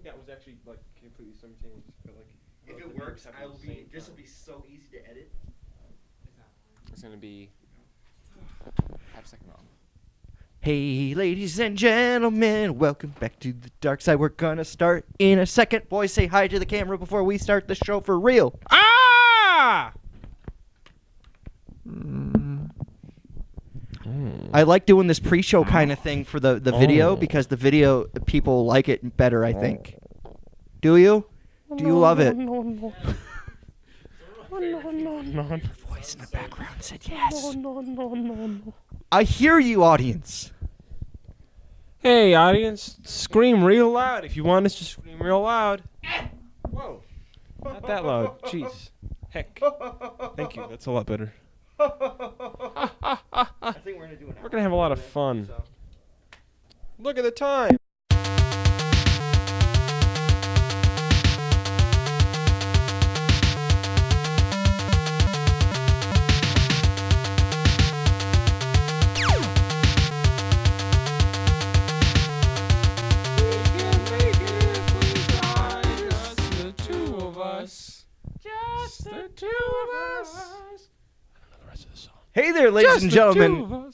think that was actually like completely simultaneous. But like, if it works, this will be so easy to edit. It's gonna be half a second off. Hey, ladies and gentlemen, welcome back to the dark side. We're gonna start in a second. Boys, say hi to the camera before we start the show for real. Ah! I like doing this pre-show kind of thing for the video because the video people like it better, I think. Do you? Do you love it? No. Voice in the background said yes. No. I hear you, audience. Hey, audience, scream real loud if you want us to scream real loud. Whoa. Not that loud. Jeez. Heck. Thank you. That's a lot better. I think we're gonna do an We're gonna have a lot of fun. Look at the time. Just the two of us. I don't know the rest of the song. Hey there, ladies and gentlemen.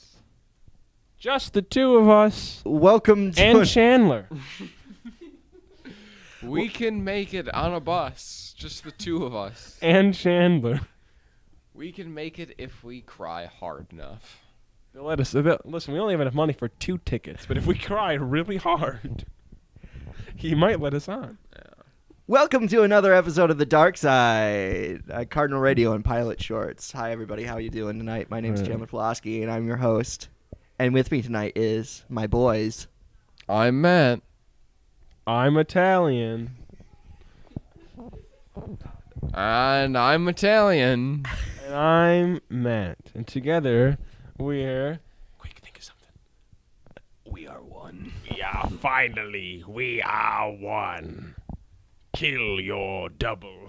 Just the two of us. Welcome to And Chandler. We can make it on a bus. Just the two of us. And Chandler. We can make it if we cry hard enough. They'll let us. Listen, we only have enough money for 2 tickets, but if we cry really hard, he might let us on. Welcome to another episode of The Dark Side, Cardinal Radio and Pilot Shorts. Hi, everybody. How are you doing tonight? My name is Chandler Pulaski, and I'm your host. And with me tonight is my boys. I'm Matt. I'm Italian. And I'm Italian. And I'm Matt. And together, we're... Quick, think of something. We are one. Yeah, finally, we are one. Kill your double.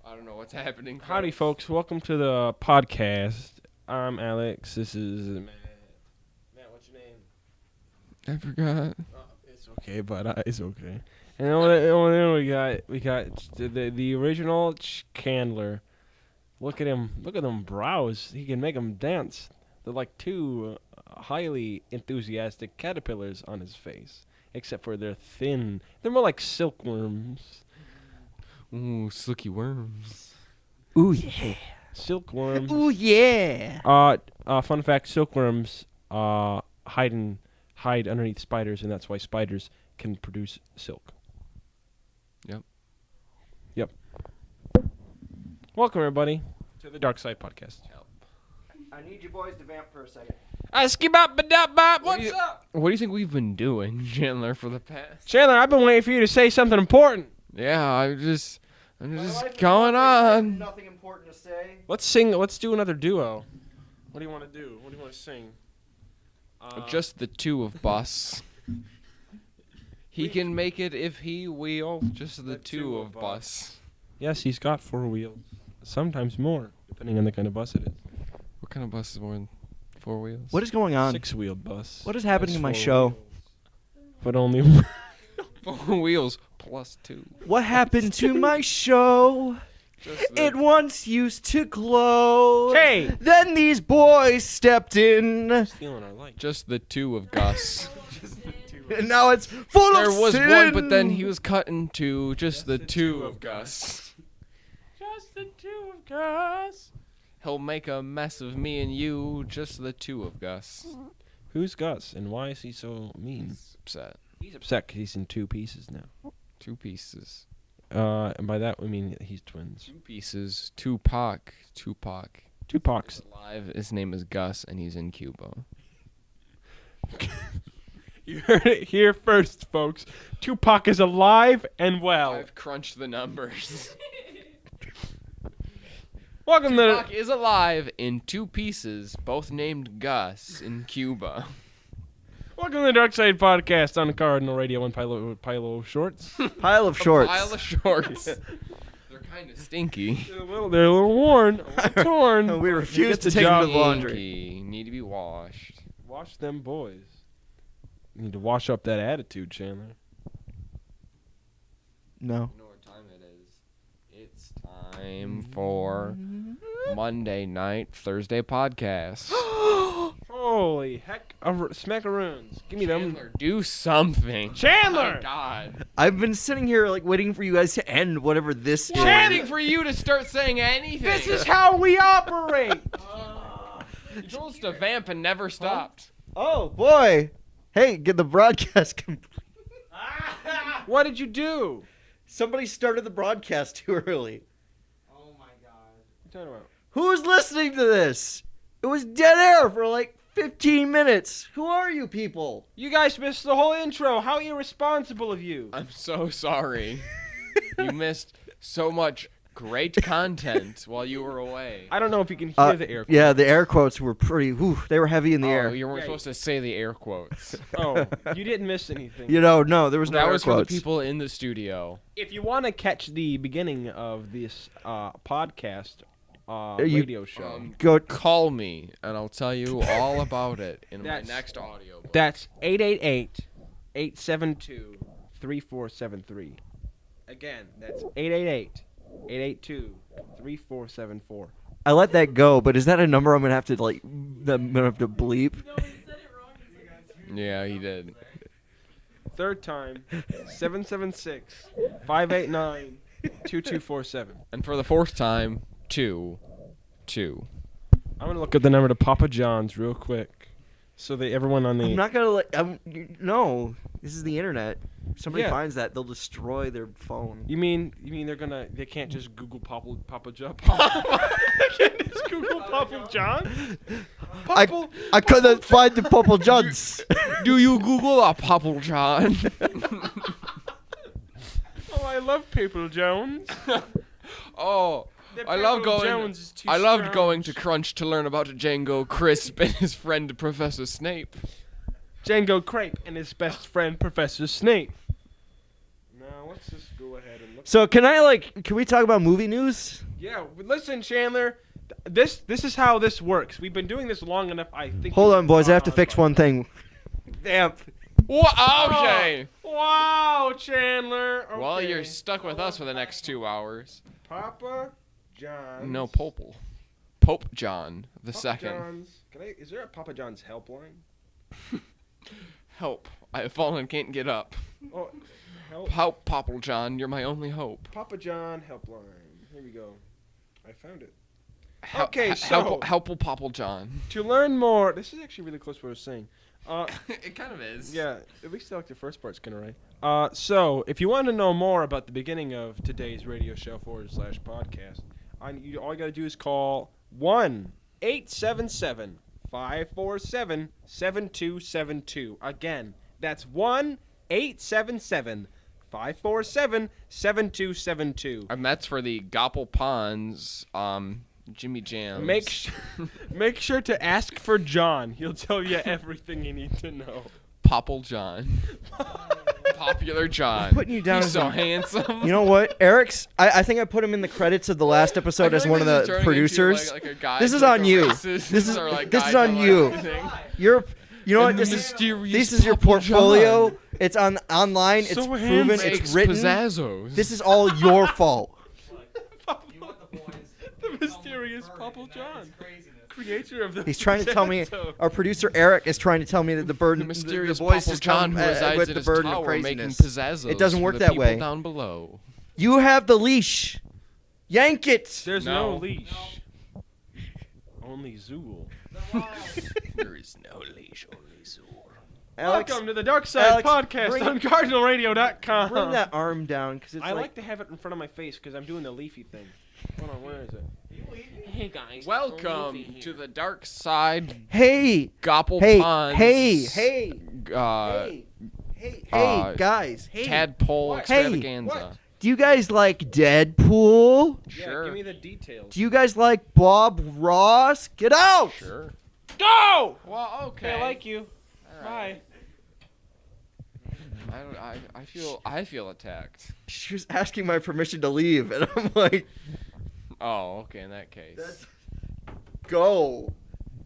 I don't know what's happening. Howdy, folks. Welcome to the podcast. I'm Alex. This is Matt. Matt, what's your name? I forgot. It's okay, but it's okay. And then we got the original Chandler. Look at him. Look at them brows. He can make them dance. They're like 2 highly enthusiastic caterpillars on his face. Except for they're thin. They're more like silkworms. Ooh, silky worms. Ooh, yeah. Silkworms. Ooh, yeah. Fun fact, silkworms hide underneath spiders, and that's why spiders can produce silk. Yep. Welcome, everybody, to the Dark Side Podcast. I need you boys to vamp for a second. What's up? What do you think we've been doing, Chandler, for the past? Chandler, I've been waiting for you to say something important. Yeah, I'm just going on. Nothing important to say. Let's sing. Let's do another duo. What do you want to do? What do you want to sing? Just the two of us. He can make it if he will. Just the two of us. Yes, he's got 4 wheels. Sometimes more, depending on the kind of bus it is. What kind of bus is more than 4 wheels? What is going on? 6-wheeled bus. What is happening in my That's 4 show? wheels. But only 4 wheels plus 2. What happened to my show? It once used to glow. Hey! Then these boys stepped in. Stealing our light. Just the two of Gus. And now it's full There of was sin. one, but then he was cut into just the two of Gus. Just the two of Gus. He'll make a mess of me and you. Just the two of Gus. Who's Gus, and why is he so mean? He's upset. He's upset because he's in 2 pieces now. 2 pieces. And by that we mean he's twins. 2 pieces. Tupac. Tupac's Alive. His name is Gus, and he's in Cuba. You heard it here first, folks. Tupac is alive and well. I've crunched the numbers. Welcome Tupac is alive in 2 pieces, both named Gus, in Cuba. Welcome to the Dark Side Podcast on the Cardinal Radio and Pilo Shorts. Pile of shorts. Pile of shorts. They're kind of stinky. They're a little worn, a little torn. We refuse Get to the take them job to the laundry. Stinky. Need to be washed. Wash them boys. You need to wash up that attitude, Chandler. No. You know what time it is? It's time for Monday night, Thursday podcast. Holy heck, smackaroons. Give me them. Chandler, do something. Chandler! Oh, God. I've been sitting here like waiting for you guys to end whatever this is. Waiting for you to start saying anything. This is how we operate. You told us to vamp and never stopped. Oh boy. Hey, get the broadcast complete. What did you do? Somebody started the broadcast too early. Oh my god. What are you talking about? Who's listening to this? It was dead air for like 15 minutes. Who are you people? You guys missed the whole intro. How irresponsible of you. I'm so sorry. You missed so much great content while you were away. I don't know if you can hear the air. Yeah, the air quotes were pretty. Whew, they were heavy in the air. You weren't Yeah, supposed to say the air quotes. Oh, you didn't miss anything. You know, no, there was no That air was for the quotes. people in the studio. If you want to catch the beginning of this podcast You- radio show, Go. Call me, and I'll tell you all about it in my That's- next audio book. that's 888-872-3473. Again, that's 888-882-3474. I let that go, but is that a number I'm gonna have to like? That I'm gonna have to bleep. Yeah, he did. Third time, 776-589-2247. And for the fourth time, 2. I'm going to look up the number to Papa John's real quick. So that everyone on the... I'm not gonna let. No, this is the internet. If somebody Yeah. finds that, they'll destroy their phone. You mean they can't just Google Papa John? They can't just Google Papa John? Papa, I couldn't find the Purple Johns. Do you Google a Papa John? oh, I love People Jones. Oh, The I love People going. Jones is too I loved strong. going to Crunch to learn about Django Crisp and his friend Professor Snape. Django Crepe and his best friend Professor Snape. Now let's just go ahead and look. So can we talk about movie news? Yeah, listen, Chandler. This is how this works. We've been doing this long enough. I think. Hold on, boys. I have to fix one thing. Damn. What? Okay. Wow, Chandler. Okay. Well, you're stuck with us for the next 2 hours. Papa John's. No, Pope John the Papa second. John's. Is there a Papa John's helpline? Help! I have fallen and can't get up. Oh, help. Help, Papa John! You're my only hope. Papa John helpline. Here we go. I found it. Help, Okay, so- help, Papa John. To learn more, this is actually really close to what I was saying. It kind of is. Yeah, at least I like the first part's kind of right. So, if you want to know more about the beginning of today's radio show /podcast, all you gotta do is call 1-877-547-7272. Again, that's 1-877-547-7272. And that's for the Gopple Ponds, Jimmy Jams. Make sure to ask for John. He'll tell you everything you need to know. Popple John. Popular John. Putting you down He's as so a- handsome. You know what? Eric's. I think I put him in the credits of the last episode as one of the producers. This is on you. This is on you. You know what? And the This mysterious is your Papa portfolio. John. It's online. It's So proven. handsome. It's Makes written. Pizzazos. This is all your fault. You want the boys. The mysterious Papa John, creator of the. He's trying to tell me. Potato. Our producer Eric is trying to tell me that the burden, the mysterious the voice Papa has John come who resides with in the his burden of tower making craziness. pizzazos. It doesn't for work the that people way. down below. You have the leash. Yank it. There's no, No. leash. Only Zool. There is no leash, only Zool. Alex, Welcome to the Dark Side Alex, Podcast bring- on CardinalRadio.com. bring that arm down because it's I like to have it in front of my face because I'm doing the leafy thing. Hold on, where is it? Hey guys. Welcome to the Dark Side Hey, Gopple hey, Ponds. hey, Uh, hey, uh, guys, hey. Tadpole What? Hey, extravaganza. what? Do you guys like Deadpool? Yeah, Sure. give me the details. Do you guys like Bob Ross? Get out! Sure. Go! Well, okay. Okay, I like you. All right. I feel attacked. She was asking my permission to leave, and I'm like, Oh, okay. In that case, go.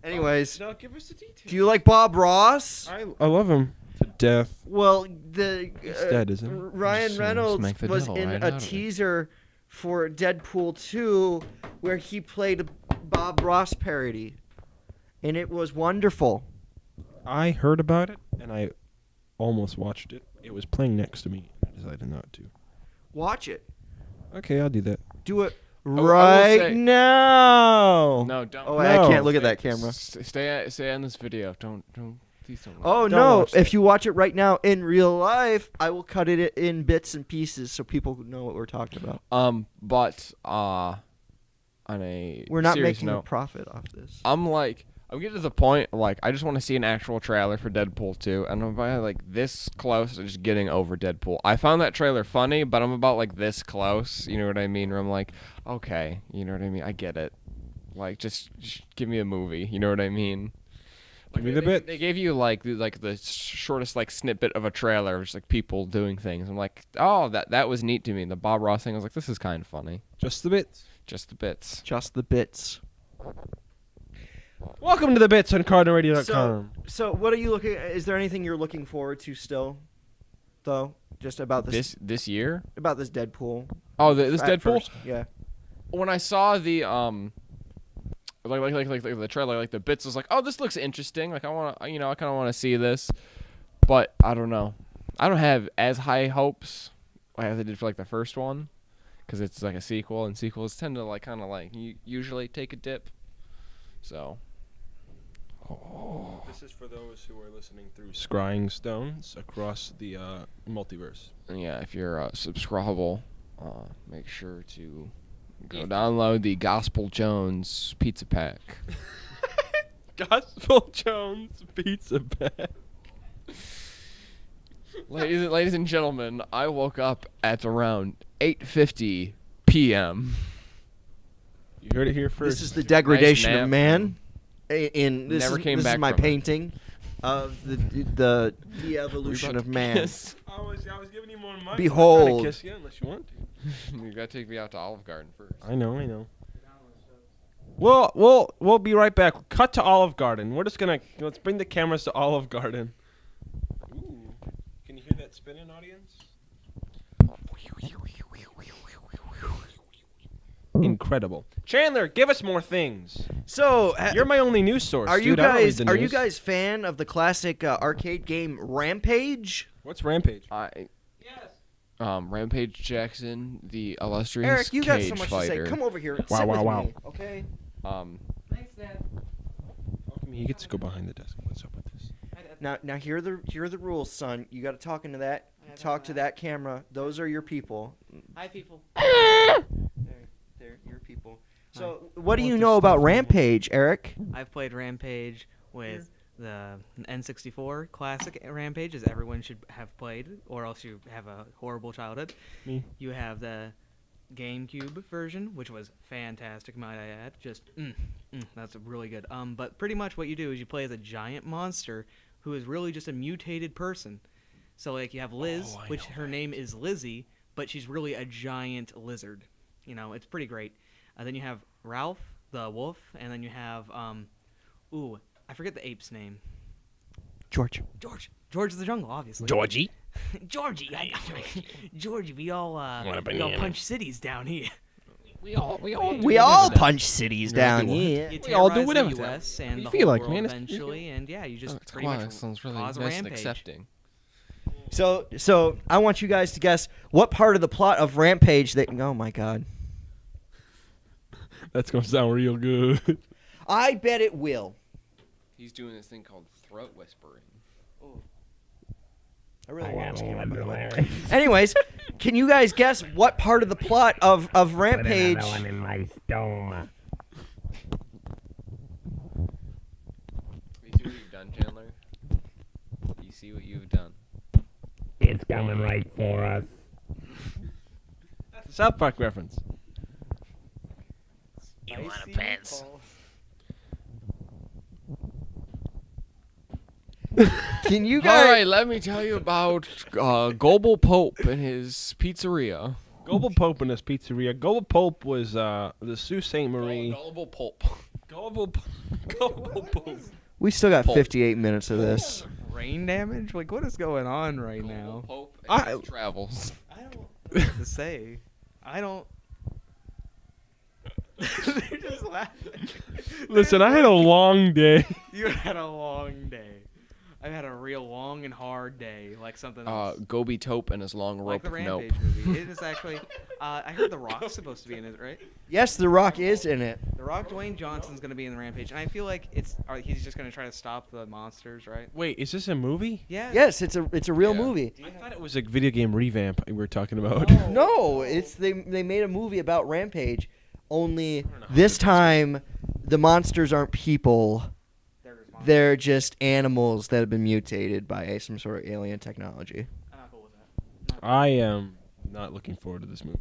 Anyways, No, give us the details. do you like Bob Ross? I love him. death. Well, the He's dead, isn't he? Ryan Just Reynolds smack the was devil in right a out of it. teaser for Deadpool 2 where he played a Bob Ross parody, and it was wonderful. I heard about it, and I almost watched it. It was playing next to me. I decided not to. Watch it. Okay, I'll do that. Do it I will right say- now. No, don't. Oh, No. I can't look at that camera. Stay on this video. Don't. Please don't. Oh Don't no! watch If that. you watch it right now in real life, I will cut it in bits and pieces so people know what we're talking about. But on a We're not serious making a note, profit off this. I'm getting to the point like I just want to see an actual trailer for Deadpool 2, and I'm about like this close to just getting over Deadpool. I found that trailer funny, but I'm about like this close. You know what I mean? Where I'm like, okay, you know what I mean? I get it. Like just give me a movie. You know what I mean? Give me the bit. They gave you like the shortest like snippet of a trailer, of just like people doing things. I'm like, oh, that was neat to me. The Bob Ross thing, I was like, this is kind of funny. Just the bits. Just the bits. Just the bits. Welcome to the bits on CardinalRadio.com. So what are you looking? Is there anything you're looking forward to still, though? Just about This year? about this Deadpool. Oh, this at Deadpool. first, yeah. When I saw the like the trailer, like the bits, was like, oh, this looks interesting. Like I kind of want to see this, but I don't know. I don't have as high hopes as I did for like the first one, because it's like a sequel, and sequels tend to like kind of like usually take a dip. So. This is for those who are listening through Scrying Stones across the multiverse. And yeah, if you're subscribable, make sure to go download the Gospel Jones pizza pack. Gospel Jones Pizza Bag. Ladies and gentlemen, I woke up at around 8:50 p.m. You heard it here first. This is the degradation nap. of man. In this Never is, came this back is my from it. painting of the evolution of man. I was giving you more money. Behold. I'm not trying to kiss you unless you want to. You gotta take me out to Olive Garden first. I know. We'll be right back. Cut to Olive Garden. Let's bring the cameras to Olive Garden. Ooh, can you hear that spinning, audience? Incredible. Chandler, give us more things. So You're my only news source. are you dude. I don't read guys the are you news. guys fan of the classic arcade game Rampage? What's Rampage? Rampage Jackson, the illustrious Eric, you got cage so much fighter. to say. Come over here. Wow, Sit with wow. me, okay? Thanks, Dad. He gets to go behind the desk. What's up with this? Now here are the rules, son. You got to talk into that. Yeah, Talk that's to right. that camera. Those are your people. Hi, people. They're your people. So, what do you know about Rampage, Eric? I've played Rampage with the N64 classic Rampage, as everyone should have played, or else you have a horrible childhood. Me. You have the GameCube version, which was fantastic, might I add. Just, that's really good. But pretty much what you do is you play as a giant monster who is really just a mutated person. So, like, you have Liz, which her name is Lizzie, but she's really a giant lizard. You know, it's pretty great. Then you have Ralph, the wolf, and then you have, I forget the ape's name. George. George the Jungle, obviously. Georgie. Georgie. Georgie, we all punch cities down here. We all We all punch cities down here. You We all do terrorize whatever. the U.S. and You the feel whole like, world man, it's- eventually, and yeah, you just It's pretty quiet. much Sounds really cause a nice and rampage. accepting. So I want you guys to guess what part of the plot of Rampage that. Oh my God. That's gonna sound real good. I bet it will. He's doing this thing called throat whispering. I really want this camera, by the way. Anyways, can you guys guess what part of the plot of Rampage? in my stoma. You see what you've done, Chandler? You see what you've done. It's coming right for us. That's a South Park reference. You want a pants? Can you All guys? right, let me tell you about Global Pope and his pizzeria. Global Pope in this pizzeria. Global Pope was the Sault Ste. Marie. Global Pope. Global Pope. We still got Pulp. 58 minutes of this. brain damage? Like, what is going on right now? Pope I- travels. I don't know what to say. I don't. They're just laughing. Listen, I had a long day. You had a long day. I've had a real long and hard day, like something else. Gobi Tope and his long Like rope the of nope. Rampage movie. It is actually. I heard The Rock's supposed to be in it, right? Yes, The Rock is in it. The Rock, Dwayne Johnson's gonna be in the Rampage, and I feel like he's just gonna try to stop the monsters, right? Wait, is this a movie? Yeah. Yes, it's a real Yeah. movie. I thought it was a video game revamp we were talking about. No, it's they made a movie about Rampage. Only don't know how this to time, the monsters aren't people. They're just monsters. They're just animals that have been mutated by some sort of alien technology. I'm not cool with that. I am not looking forward to this movie.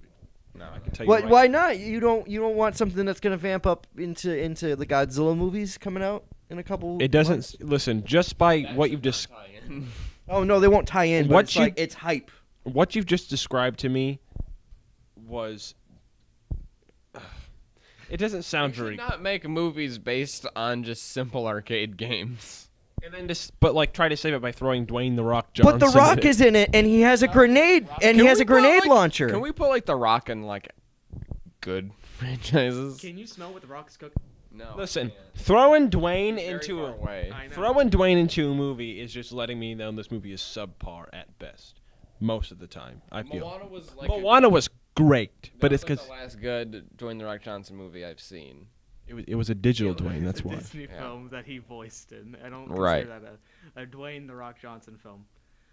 No, I can tell you. What? right Why not? You don't want something that's gonna vamp up into the Godzilla movies coming out in a couple. It doesn't. months? Listen, just by what you've just Oh no, they won't tie in. But What it's you- like it's hype. what you've just described to me was. It doesn't sound You should very. not make movies based on just simple arcade games. And then but like try to save it by throwing Dwayne the Rock Johnson. But The Rock in it. is in it, and he has a grenade, and he Can has we a put, grenade like- launcher. Can we put like The Rock in like good franchises? Can you smell what The Rock is cooking? No. Listen, I can't. throwing Dwayne Very into far a away. I know. throwing Dwayne into a movie is just letting me know this movie is subpar at best. Most of the time, I feel. Moana was like Moana was great, but it's because because the last good Dwayne the Rock Johnson movie I've seen. it was a digital It was Dwayne. That's a why. Disney Yeah. film that he voiced in. I don't Right. consider that a Dwayne the Rock Johnson film.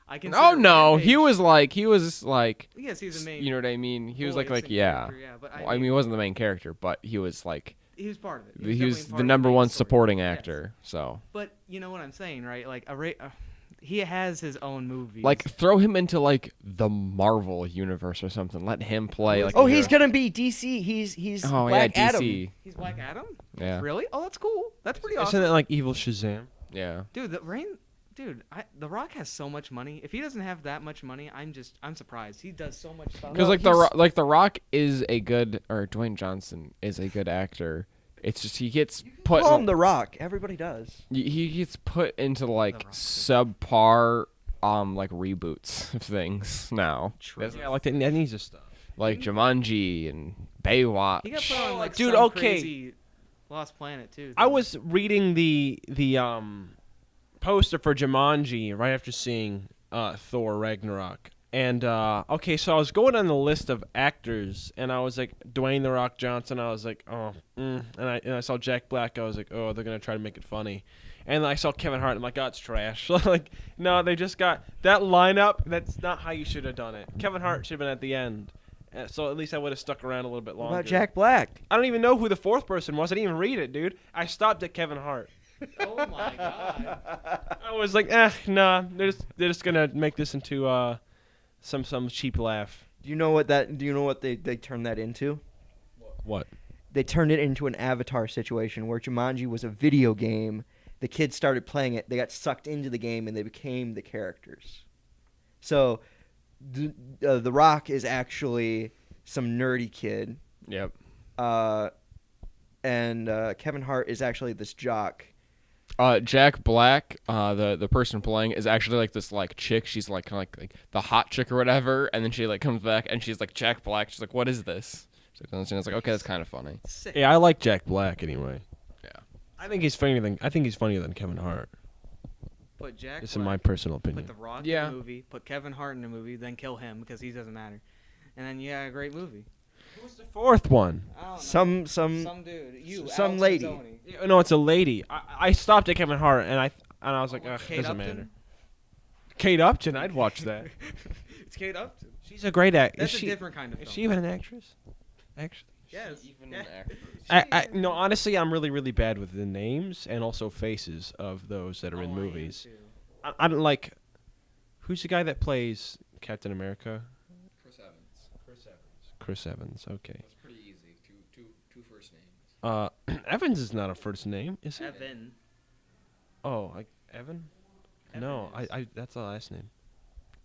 I Oh consider no, Rampage- he was like Yes, he's the main. you know what I mean? He was like voice and yeah. character, yeah, but Well, I mean, he wasn't the main character, but he was like he was part of it. he was definitely the part of number main one story. supporting Yes. actor. So But you know what I'm saying, right? Like he has his own movies. like throw him into like the Marvel universe or something. Let him play like. Oh, the he's hero. gonna be DC. He's Oh Black yeah, Adam. DC. he's Black Adam. Yeah, Really? Oh, that's cool. That's pretty Isn't awesome. it like evil Shazam? yeah. Dude, The Rock has so much money. If he doesn't have that much money, I'm surprised. He does so much stuff. Because No, like he's- the Rock is a good or Dwayne Johnson is a good actor. It's just he gets put Call him The Rock. Everybody does. he gets put into like Rock. subpar like reboots of things now. True. Yeah, like that needs to stop. Like Jumanji and Baywatch. He got put on like Dude, some okay. crazy Lost Planet too. I was reading the poster for Jumanji right after seeing Thor Ragnarok. And okay, so I was going on the list of actors, and I was like Dwayne the Rock Johnson. I was like, oh, and I saw Jack Black. I was like, oh, they're gonna try to make it funny. And I saw Kevin Hart. I'm like, oh, it's trash. Like, no, they just got that lineup. That's not how you should have done it. Kevin Hart should have been at the end. So at least I would have stuck around a little bit What longer. about Jack Black? I don't even know who the fourth person was. I didn't even read it, dude. I stopped at Kevin Hart. Oh my god. I was like, nah. They're just gonna make this into some cheap laugh. Do you know what they turned that into? What? They turned it into an Avatar situation where Jumanji was a video game. The kids started playing it. They got sucked into the game and they became the characters. So, the Rock is actually some nerdy kid, Yep. and Kevin Hart is actually this jock. Jack Black, the person playing is actually like this like chick. She's like kind of like the hot chick or whatever, and then she like comes back and she's like Jack Black. She's like, what is this? She's like, I was like, okay, that's kind of funny. Sick. Yeah, I like Jack Black anyway. Yeah. I think he's funnier than Kevin Hart. Put Jack It's in my Black, personal put opinion. The Rock Yeah. in a movie, put Kevin Hart in a movie, then kill him because he doesn't matter. And then you got a great movie. Who's the fourth one? I don't know. Some dude. You. some Alex lady. Mazzoni. No, it's a lady. I stopped at Kevin Hart and I was like, ugh, Kate doesn't Upton? matter. Kate Upton, I'd watch that. It's Kate Upton. She's a great actor. That's Is a she? different kind of Is film. she even an actress? Actually. Yes. Even Yeah. actors. No, honestly, I'm really, really bad with the names and also faces of those that are in Oh, I am movies. too. I don't like. Who's the guy that plays Captain America? Chris Evans. Chris Evans. Okay. That's pretty easy. Two first names. Evans is not a first name, is it? Evan. Oh, like Evan? No, Evan is. I that's the last name.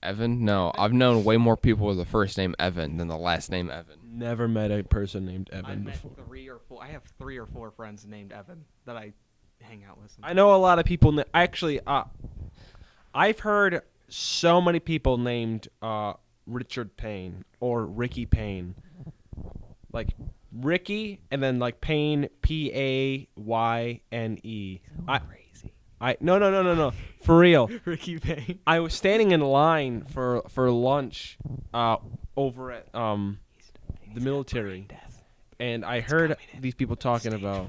Evan? No, I've known way more people with the first name Evan than the last name Evan. Never met a person named I've Evan met before. 3 or 4. I have 3 or 4 friends named Evan that I hang out with. I know a lot of people. Actually, I've heard so many people named Richard Payne or Ricky Payne. Like Ricky and then like Payne, Payne. No. For real. Ricky Payne. I was standing in line for lunch over at the military, and I heard these people talking about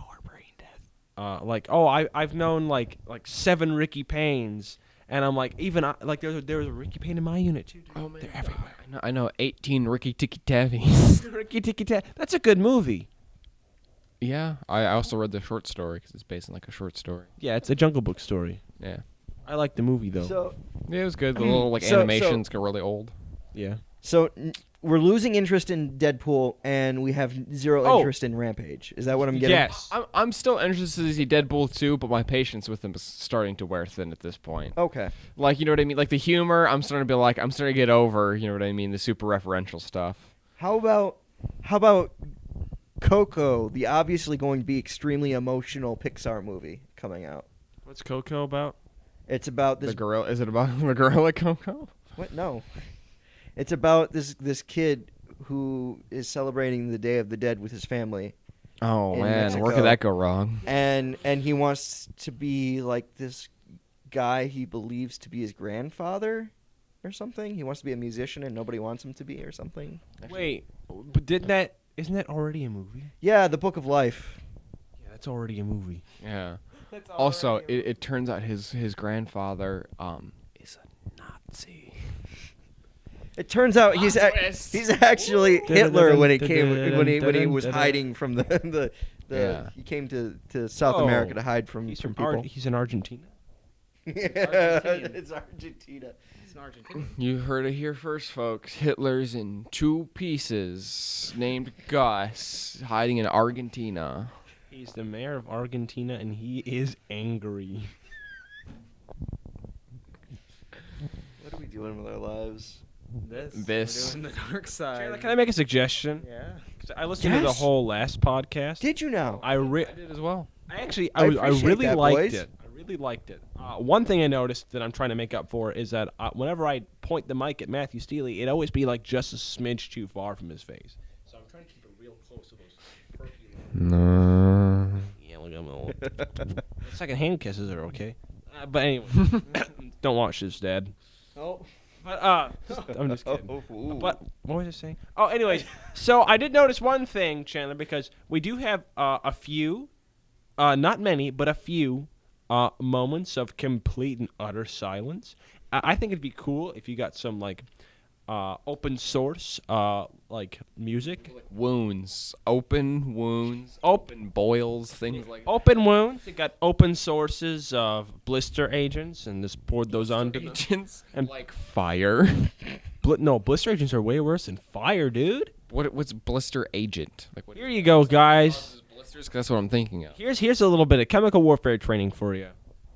like, oh, I've known like 7 Ricky Paynes, and I'm like, even like there was a Ricky Payne in my unit too. Dude. Oh man, They're everywhere. I know 18 Ricky Tikki Tavis. Ricky Tikki Tavi. That's a good movie. Yeah, I also read the short story because it's based on like a short story. Yeah, it's a Jungle Book story. Yeah, I like the movie though. So yeah, it was good. The little like So- animations get really old. Yeah. we're losing interest in Deadpool, and we have zero Oh. interest in Rampage. Is that what I'm getting? Yes. I'm still interested to see Deadpool 2, but my patience with him is starting to wear thin at this point. Okay. Like, you know what I mean? Like the humor, I'm starting to be like, I'm starting to get over. You know what I mean? The super referential stuff. How about Coco, the obviously going to be extremely emotional Pixar movie coming out? What's Coco about? It's about The this. gorilla? Is it about the gorilla Coco? What? No. It's about this kid who is celebrating the Day of the Dead with his family, Oh In man, where Mexico. could that go wrong? and he wants to be like this guy he believes to be his grandfather or something. He wants to be a musician and nobody wants him to be or something. Wait, but isn't that already a movie? Yeah, The Book of Life. Yeah, that's already a movie. Yeah. Also, it turns out his grandfather is a Nazi. It turns out he's actually Hitler when he was Dun-dun-dun-dun-dun-dun. hiding from the Yeah. he came to South Oh. America to hide from He's people. He's in Argentina. Yeah, Argentinian. it's Argentina. It's an Argentinian. You heard it here first, folks. Hitler's in 2 pieces, named Gus, hiding in Argentina. He's the mayor of Argentina, and he is angry. What are we doing with our lives? This. We're doing the dark side. Chandler, can I make a suggestion? Yeah. 'Cause I listened to the Yes. whole last podcast. Did you know? I did as well. I appreciate really that, liked boys. it. I really liked it. One thing I noticed that I'm trying to make up for is that whenever I point the mic at Matthew Steele, it'd always be like just a smidge too far from his face. So I'm trying to keep it real close to those perky little. No. Yeah, look at them. Second hand kisses are okay. But anyway, don't watch this, Dad. Oh. But I'm just kidding. Ooh. But what was I saying? Oh, anyways, so I did notice one thing, Chandler, because we do have a few, not many, but a few moments of complete and utter silence. I think it'd be cool if you got some like open source like music. Wounds. Open wounds. Open boils. Things like Open wounds. You got open sources of blister agents, and just poured those onto them. agents. And- Like fire. No, blister agents are way worse than fire, dude. What's blister agent? Like what Here you go, guys. blisters? 'Cause that's what I'm thinking of. Here's a little bit of chemical warfare training for you.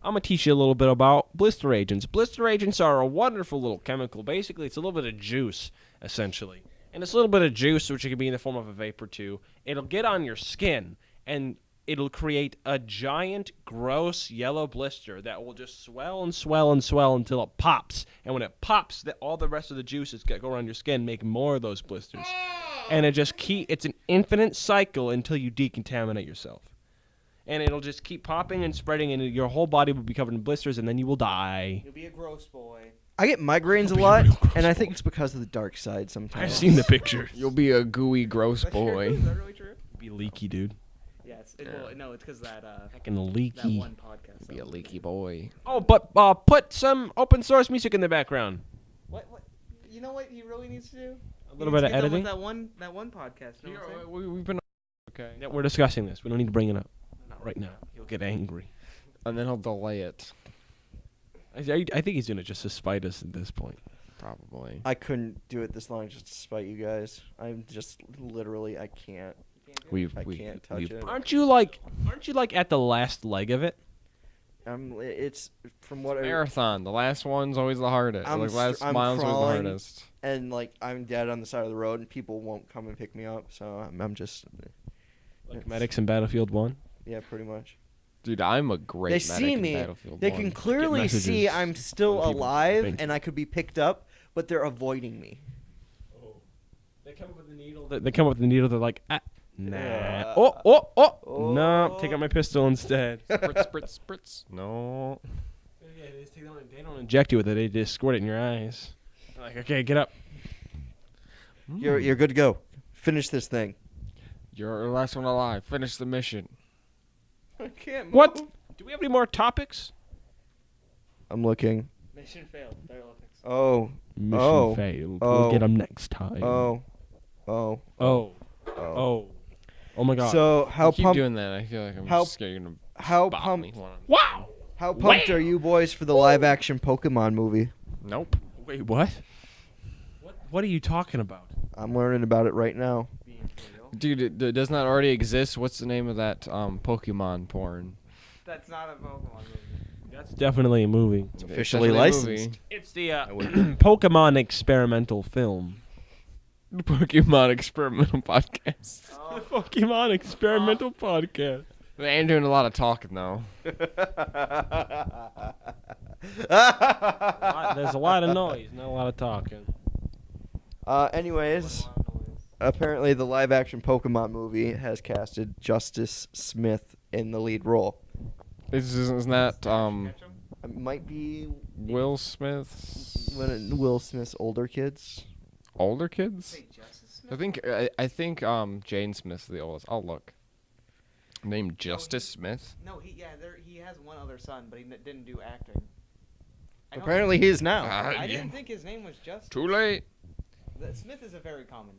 I'm gonna teach you a little bit about blister agents. Blister agents are a wonderful little chemical. Basically, it's a little bit of juice, essentially. And it's a little bit of juice, which can be in the form of a vapor too. It'll get on your skin, and it'll create a giant, gross yellow blister that will just swell and swell and swell until it pops. And when it pops, all the rest of the juices go around your skin, make more of those blisters. And it's an infinite cycle until you decontaminate yourself. And it'll just keep popping and spreading, and your whole body will be covered in blisters, and then you will die. You'll be a gross boy. I get migraines a lot, and I think it's because of the dark side sometimes. I've seen the pictures. You'll be a gooey, gross boy. Is that really true? Be leaky, dude. Yes. No, it's because that Fucking that leaky. one podcast. Be a leaky boy. Oh, but put some open source music in the background. What? You know what he really needs to do? A little bit of editing. That one podcast. You know what I'm saying? We've been okay. Yeah, we're discussing this. We don't need to bring it up. Not right now. He'll get angry. And then he'll delay it. I think he's doing it just to spite us at this point. Probably. I couldn't do it this long just to spite you guys. I'm just literally I can't. I can't touch it. Aren't you like at the last leg of it? It's from what I Marathon. The last one's always the hardest. I'm Like last I'm mile's always the crawling. hardest. and like I'm dead on the side of the road and people won't come and pick me up. So I'm just Like medics in Battlefield 1? yeah, pretty much. Dude, I'm a great They medic see in me. Battlefield They 1. can clearly see messages I'm still from people alive think- and I could be picked up, but they're avoiding me. They come up with the needle. They come up with the needle. They're like, ah, nah. Yeah. Oh. No, take out my pistol instead. Spritz, spritz, spritz. No. Yeah, they don't inject you with it. They just squirt it in your eyes. They're like, okay, get up. You're good to go. Finish this thing. You're the last one alive. Finish the mission. I can't. What? Do we have any more topics? I'm looking. Mission failed. Olympics. Oh. Mission Oh. failed. Oh. We'll get them next time. Oh. Oh. Oh my God. So how Keep pumped? doing that. I feel like I'm how- scared you're gonna How bop me. pumped? Wow. How pumped are you boys for the live-action Pokemon movie? Nope. Wait, what? What are you talking about? I'm learning about it right now. Dude, it does not already exist. What's the name of that Pokemon porn? That's not a Pokemon movie. That's definitely a movie. It's officially definitely a licensed. movie. It's the Pokemon experimental film. Pokemon experimental podcast. The Pokemon experimental podcast. They ain't doing a lot of talking though. There's a lot of noise, not a lot of talking. Anyways, apparently the live-action Pokemon movie has casted Justice Smith in the lead role. Isn't that It might be Will Smith's Will Smith's older kids. older kids? Say Justice I Smith? think Jane Smith's the oldest. I'll look. Named Justice Smith. No, he has one other son, but he didn't do acting. I don't- Apparently he is now. I didn't think his name was Justice. Too late. Smith is a very common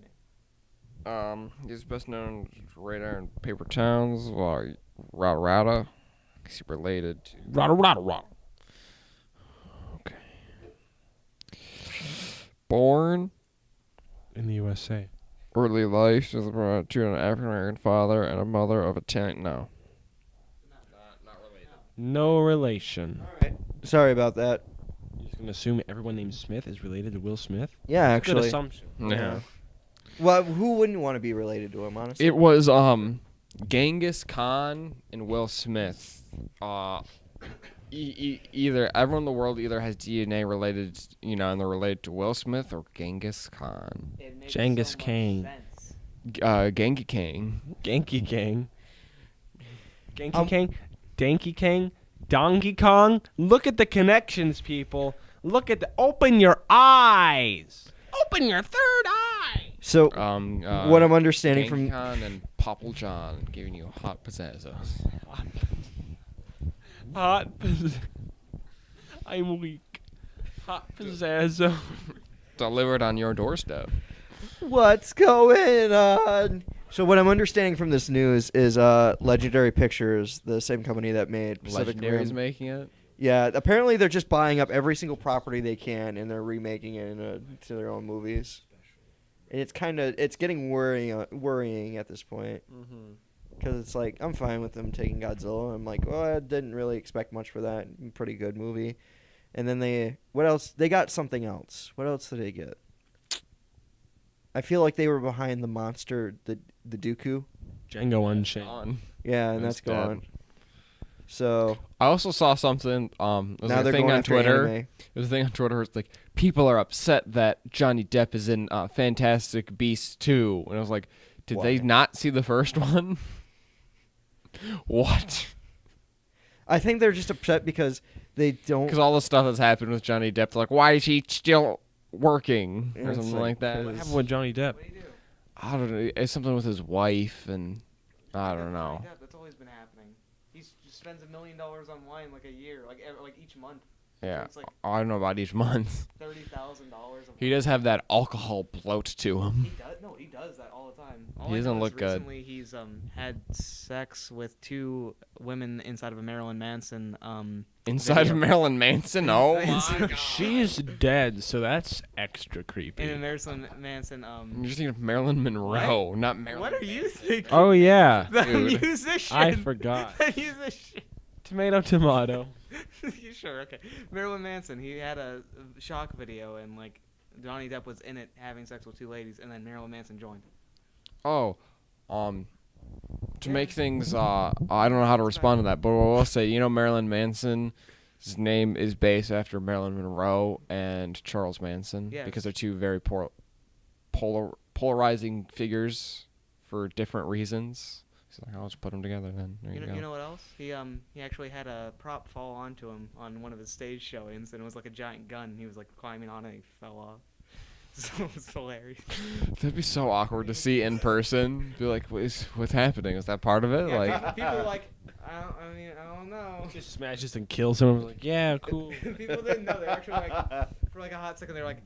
name. He's best known as Radar and Paper Towns. Rada Rada. He's related to. Rada. Okay. Born In the USA. early life to an African American father and a mother of Italian. No. Not related. No relation. Sorry about that. You're just gonna assume everyone named Smith is related to Will Smith? Yeah, Good actually. assumption. Yeah. Well, who wouldn't want to be related to him, honestly? It was Genghis Khan and Will Smith. Either everyone in the world either has DNA related, and they're related to Will Smith or Genghis Khan. It makes Genghis so much Khan. sense. Genghis Khan. Genki Gang. Genki Kang? Danky Kang? Donkey Kong? Look at the connections, people. Open your eyes. Open your third eye. So, what I'm understanding Genghis from Khan and Popple John giving you hot pizzazzos. I'm weak. Hot pizzazzo. Delivered on your doorstep. what's going on? So what I'm understanding from this news is Legendary Pictures, the same company that made Pacific Legendary's Rim. making it. Yeah, apparently they're just buying up every single property they can and they're remaking it into their own movies. And it's getting worrying at this point. Mm-hmm. Because it's like, I'm fine with them taking Godzilla. I'm like, well, I didn't really expect much for that. Pretty good movie. And then what else? They got something else. What else did they get? I feel like they were behind the monster, the Dooku. Django Unchained. On. Yeah, and It's that's gone. dead. So I also saw something. There was now a they're thing going on after Twitter. anime. There's a thing on Twitter. Where it's like people are upset that Johnny Depp is in Fantastic Beasts 2, and I was like, did they Why? not see the first one? What? I think they're just upset because they don't. Because all the stuff that's happened with Johnny Depp, like, why is he still working Yeah, or it's something like, like that? What happened with Johnny Depp? What do you do? I don't know. It's something with his wife, and I don't know. That's always been happening. He spends $1 million on wine like a year, like each month. Yeah, It's like I don't know about each month. $30,000. He does have that alcohol bloat to him. He does. No, he does that all the time. All He I doesn't know is look good. Recently, he's had sex with 2 women inside of a Marilyn Manson. Inside video. of Marilyn Manson? Oh my god. She's dead, so that's extra In a creepy. Marilyn Manson. You're just thinking of Marilyn Monroe, not Marilyn. What are you thinking? Oh yeah, The Dude. musician. I forgot. The musician. Tomato. You sure? Okay. Marilyn Manson. He had a shock video, and like Johnny Depp was in it having sex with 2 ladies, and then Marilyn Manson joined. Oh, to make things, I don't know how to respond to that, but what I will say, Marilyn Manson's name is based after Marilyn Monroe and Charles Manson Yes. because they're two very polarizing figures for different reasons. So I'll just put them together then. There you go. You know what else? He actually had a prop fall onto him on one of his stage showings, and it was like a giant gun. He was like climbing on it, and he fell off. So it was hilarious. That'd be so awkward to see in person. Be like, what's happening? Is that part of it? Yeah, Like, people were like, I don't know. Just smashes and kills someone. Like, yeah, cool. People didn't know. They were actually like, for like a hot second, they were like,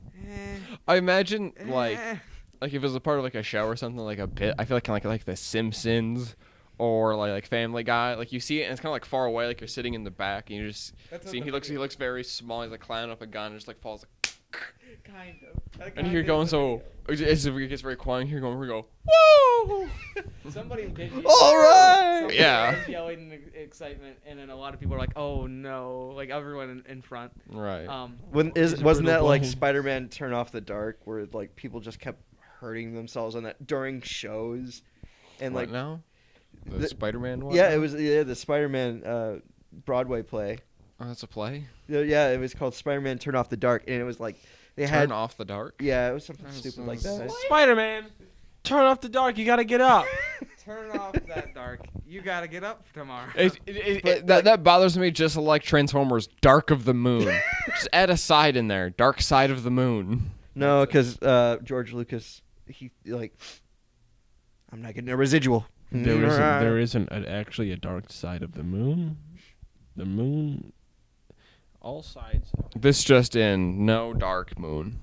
I imagine like eh. if it was a part of like a show or something, like a bit. I feel like kind of like The Simpsons or like Family Guy. Like you see it and it's kind of like far away, like you're sitting in the back and you just That's see what him. the He looks very small. He's like climbing up a gun and just like falls. Like, Kind of. That and guy you're did going the so video. as it gets very quiet. Here we go. Whoa! Somebody did. All right! Somebody Yeah. was yelling in excitement, and then a lot of people were like, "Oh no!" Like everyone in front. Right. Wasn't brutal that like blow. Spider-Man Turn Off the Dark, where like people just kept hurting themselves on that during shows, and What like now? The the- Spider-Man one? yeah, it was the Spider-Man Broadway play. Oh, that's a play. Yeah, it was called Spider-Man Turn Off the Dark, and it was like they Turn had off the dark. yeah, it was something That stupid sounds- like that. Spider-Man, turn off the dark. You gotta get up. Turn off that dark. You gotta get up tomorrow. That bothers me just like Transformers Dark of the Moon. Just add a side in there. Dark Side of the Moon. No, because George Lucas, he like, I'm not getting a residual. There isn't actually a dark side of the moon. The moon, all sides. This just in. No Dark Moon.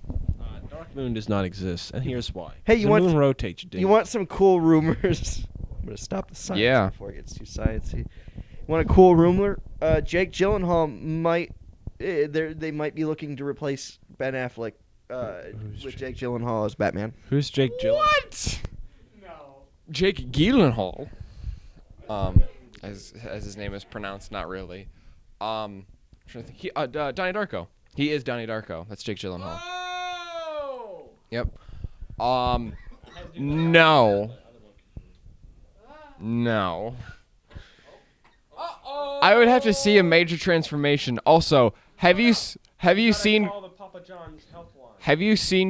Dark moon does not exist, and here's why. Hey, you the want- moon rotates. You want some cool rumors? I'm gonna stop the science Yeah. before it gets too sciencey. Want a cool rumor? Jake Gyllenhaal might. They might be looking to replace Ben Affleck Who's with Jake? Jake Gyllenhaal as Batman. Who's Jake Gyllenhaal? What? No. Jake Gyllenhaal. As his name is pronounced, not really. Trying to think. Donnie Darko. He is Donnie Darko. That's Jake Gyllenhaal. Oh! Yep. No. No. I would have to see a major transformation. Also, have you seen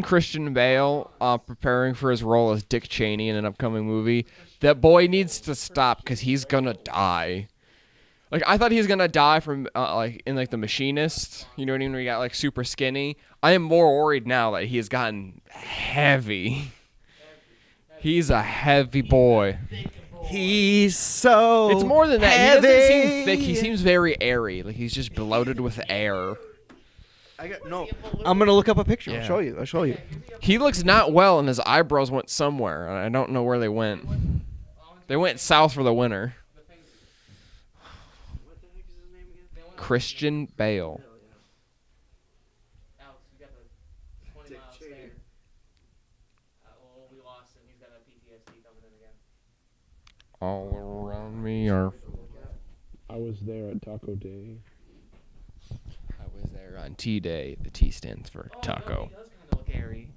Christian Bale preparing for his role as Dick Cheney in an upcoming movie? That boy needs to stop because he's gonna die. Like I thought he was gonna die from like in like The Machinist. You know what I mean? Where he got like super skinny. I am more worried now that he has gotten heavy. He's a heavy boy. He's so. It's more than that. Heavy. He doesn't seem thick. He seems very airy. Like he's just bloated with air. No. I'm gonna look up a picture. Yeah. I'll show you. He looks not well, and his eyebrows went somewhere. And I don't know where they went. They went south for the winter. What the heck is his name again? Christian Bale. Alex, you got the 20 mile stare. Well, we lost him. He's got a PTSD coming in again. All around me are. I was there at Taco Day. I was there on T Day. The T stands for taco. He does kind of look airy.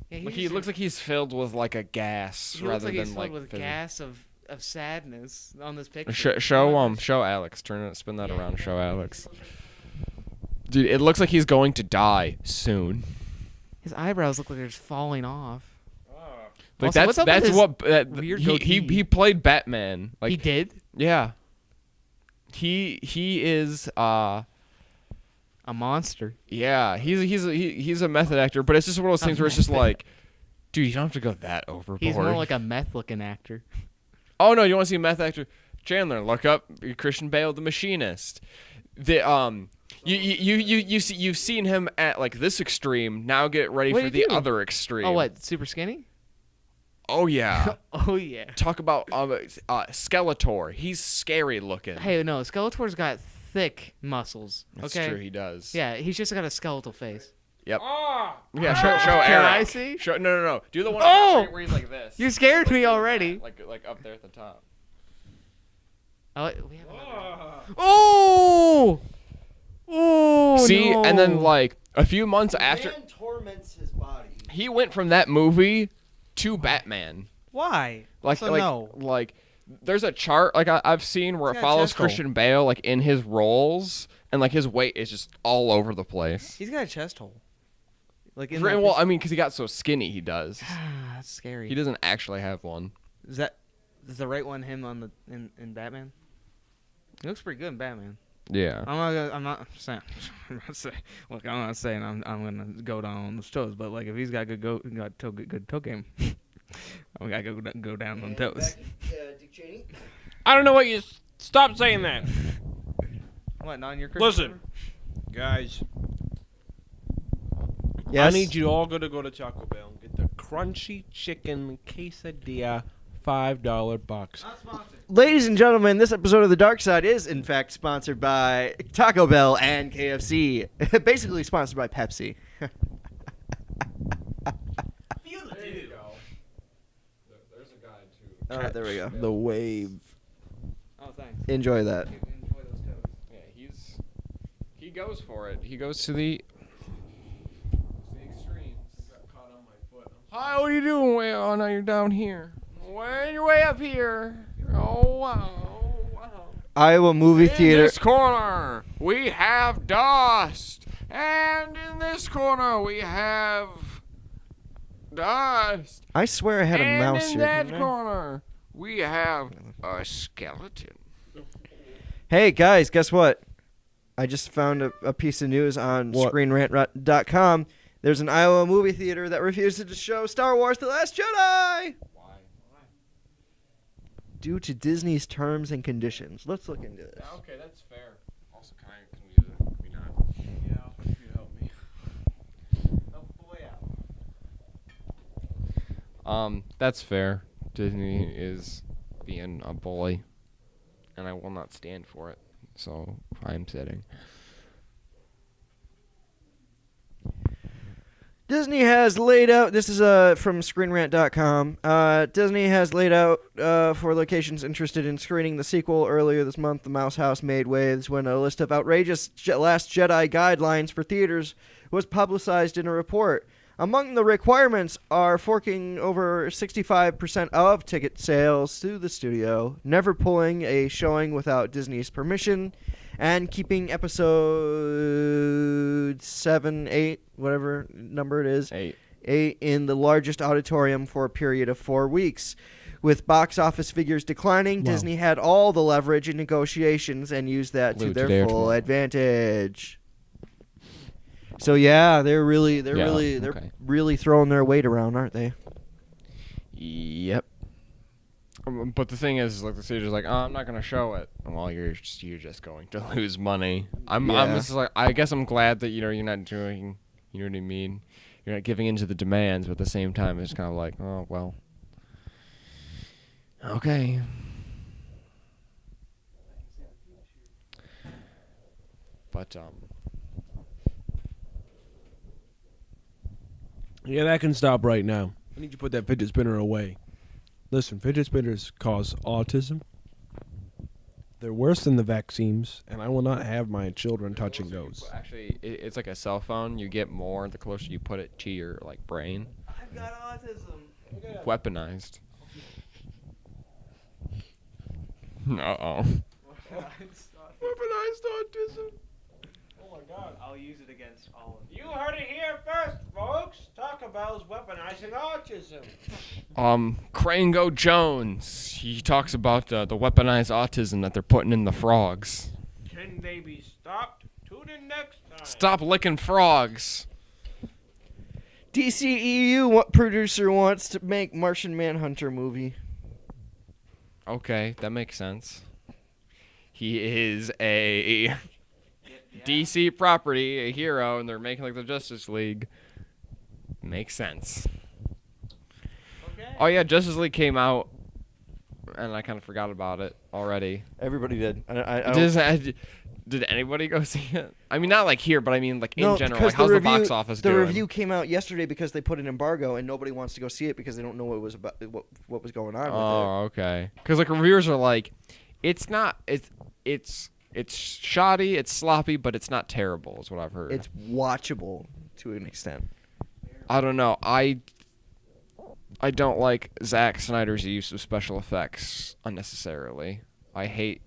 Yeah, Like he looks like he's filled with like a gas he rather looks like than he's like. filled with gas of sadness on this picture. Show Alex. Spin that around. Show Alex. Dude, it looks like he's going to die soon. His eyebrows look like they're just falling off. Like Also, what's up with that's his what weird he goatee? played Batman. Like He did? yeah. He is A monster. yeah, he's a method actor, but it's just one of those things where it's just like, dude, you don't have to go that overboard. He's more like a meth-looking actor. Oh no, you want to see a meth actor? Chandler, look up Christian Bale, The Machinist. You've seen him at like this extreme. Now get ready What'd for he the do? other extreme. Oh, what? Super skinny? Oh yeah. Oh, yeah. Talk about Skeletor. He's scary looking. Hey, no, Skeletor's got thick muscles. That's okay? true. He does. Yeah, he's just got a skeletal face. Yep. Yeah. Show Eric. Can I see? No. Do the one Oh! where he's like this. You scared me already. Like up there at the top. Oh, we have another. Oh! Oh, See, no. and then like a few months after, Man torments his body. he went from that movie to Batman. Why? Like So like no. like there's a chart like I've seen where He's it got a follows chest hole. Christian Bale like in his roles, and like his weight is just all over the place. He's got a chest hole. Like in Well, I mean, because he got so skinny, he does. that's scary. He doesn't actually have one. Is the right one him on the in Batman? He looks pretty good in Batman. Yeah. I'm not saying. Look, I'm not saying I'm gonna go down on those toes, but like if he's got good toe game, I gotta go down on toes. Dick Cheney. I don't know what you. Stop saying that. What? Not in your Listen, guys. Yes. I need you all to go to Taco Bell and get the crunchy chicken quesadilla, $5 box. Not sponsored. Ladies and gentlemen, this episode of The Dark Side is in fact sponsored by Taco Bell and KFC. Basically sponsored by Pepsi. Feel the There you dude. go. There's a guide too. There we go. The wave. Oh, thanks. Enjoy that. Enjoy those toes. Yeah, he goes for it. He goes to the extremes. Hi, what are you doing? Way oh, now you're down here. When you're way up here. Oh wow. Wow. Iowa movie In theater. this corner, we have dust. And in this corner, we have dust. I swear I had a and mouse in here. that didn't I? corner, we have a skeleton. Hey guys, guess what? I just found a piece of news on What? ScreenRant.com. There's an Iowa movie theater that refuses to show Star Wars: The Last Jedi Why? due to Disney's terms and conditions. Let's look into this. Okay, that's fair. Also, can we not? Yeah, if you help me. Help the way out. That's fair. Disney is being a bully, and I will not stand for it. So I'm sitting. Disney has laid out. This is from ScreenRant.com. Disney has laid out for locations interested in screening the sequel. Earlier this month, the Mouse House made waves when a list of outrageous Last Jedi guidelines for theaters was publicized in a report. Among the requirements are forking over 65% of ticket sales to the studio, never pulling a showing without Disney's permission, and keeping episode 7, 8, whatever number it is, 8. in the largest auditorium for a period of 4 weeks. With box office figures declining, Wow. Disney had all the leverage in negotiations and used that to Glued their today or full tomorrow. advantage. So yeah, they're really okay. really throwing their weight around, aren't they? Yep. But the thing is, like the studios like, oh, I'm not gonna show it. Well, you're just going to lose money. I'm Yeah. just like, I guess I'm glad that you're not doing. You know what I mean? You're not giving into the demands, but at the same time, it's kind of like, oh well. Okay. But Yeah, that can stop right now. I need you to put that fidget spinner away. Listen, fidget spinners cause autism. They're worse than the vaccines, and I will not have my children touching those. Actually, it's like a cell phone. You get more the closer you put it to your like brain. I've got autism. Weaponized. Uh-oh. Weaponized autism. Oh my god, I'll use it against all of you. You heard it here first, folks. Taco Bell's weaponizing autism. Crango Jones. He talks about the weaponized autism that they're putting in the frogs. Can they be stopped? Tune in next time. Stop licking frogs. DCEU producer wants to make Martian Manhunter movie. Okay, that makes sense. He is a DC property, a hero, and they're making like the Justice League. Makes sense. Okay. Oh yeah, Justice League came out, and I kind of forgot about it already. Everybody did. I don't- Did anybody go see it? I mean, not like here, but I mean like in No, general. because Like, how's the the box office The doing? review came out yesterday because they put an embargo and nobody wants to go see it because they don't know what it was about, what was going on with Oh, okay. Because like reviewers are like, it's shoddy, it's sloppy, but it's not terrible. Is what I've heard. it. It's watchable to an extent. I don't know. I don't like Zack Snyder's use of special effects unnecessarily. I hate,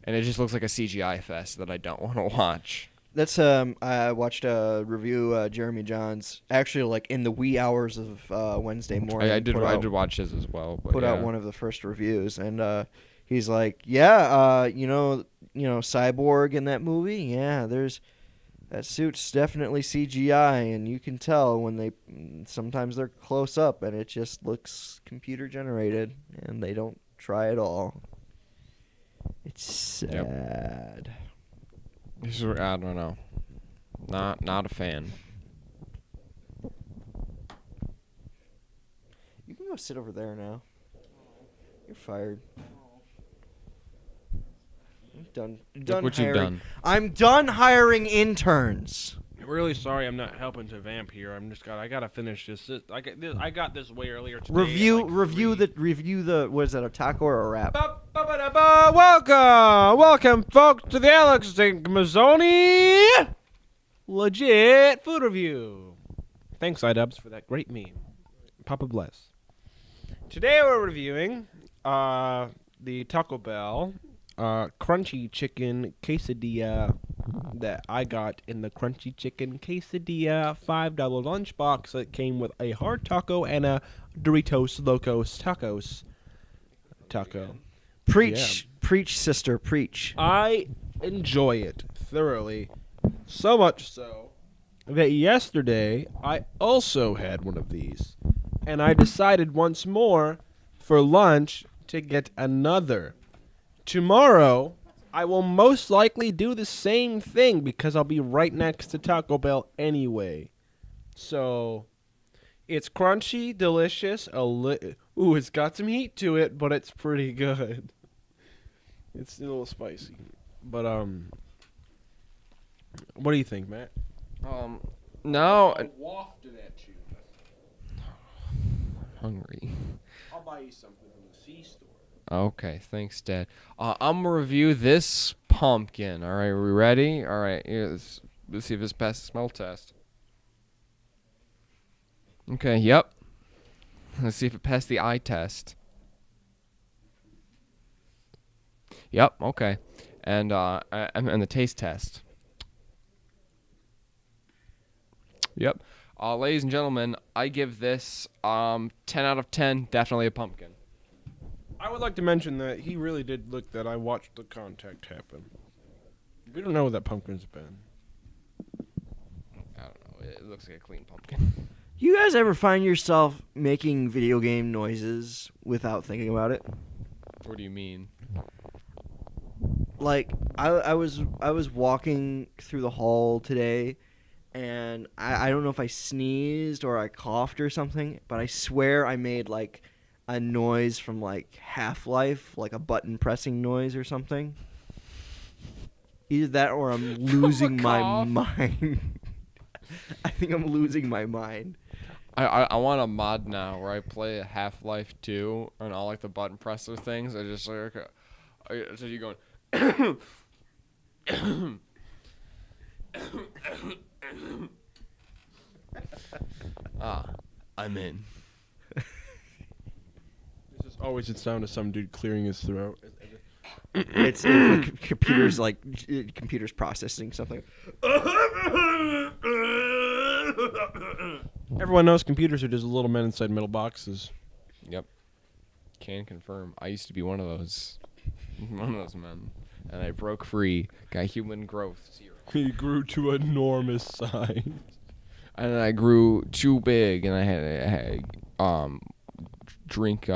and it just looks like a CGI fest that I don't want to watch. That's I watched a review Jeremy Johns actually like in the wee hours of Wednesday morning. I did watch his as well. But Put out one of the first reviews, and he's like, yeah, you know, Cyborg in that movie, yeah, that suit's definitely CGI, and you can tell when sometimes they're close up and it just looks computer generated, and they don't try at all. It's sad. I don't know. Not a fan. You can go sit over there now. You're fired. I'm done. Look what you've done. I'm done hiring interns. I'm really sorry I'm not helping to vamp here. I gotta finish this. I got this way earlier today. Review the what is that, a taco or a wrap? Welcome folks to the Alex and Mazzoni legit food review. Thanks iDubbbz for that great meme. Papa bless. Today we're reviewing the Taco Bell crunchy chicken quesadilla that I got in the crunchy chicken quesadilla $5 lunchbox that came with a hard taco and a Doritos Locos Tacos taco. Preach, sister, preach. I enjoy it thoroughly, so much so that yesterday I also had one of these, and I decided once more for lunch to get another. Tomorrow, I will most likely do the same thing because I'll be right next to Taco Bell anyway. So, it's crunchy, delicious. Ooh, it's got some heat to it, but it's pretty good. It's a little spicy, but what do you think, Matt? No. I wafted at you. I'm hungry. I'll buy you something from the C-store. Okay, thanks, Dad. I'm gonna review this pumpkin. All right, are we ready? All right, let's see if this passes the smell test. Okay, yep. Let's see if it passed the eye test. Yep, okay. And the taste test. Yep. Ladies and gentlemen, I give this 10 out of 10. Definitely a pumpkin. I would like to mention that he really did look that I watched the contact happen. We don't know where that pumpkin's been. I don't know. It looks like a clean pumpkin. You guys ever find yourself making video game noises without thinking about it? What do you mean? Like I was walking through the hall today, and I don't know if I sneezed or I coughed or something, but I swear I made like a noise from like Half-Life, like a button pressing noise or something. Either that or I'm losing my mind. I think I'm losing my mind. I want a mod now where I play a Half-Life 2 and all like the button presser things. I just like so you going. I'm in. This is always the sound of some dude clearing his throat. It's the computer's processing something. Everyone knows computers are just little men inside metal boxes. Yep. Can confirm. I used to be one of those men, and I broke free. Got human growth 0. He grew to enormous size. And then I grew too big, and I had drink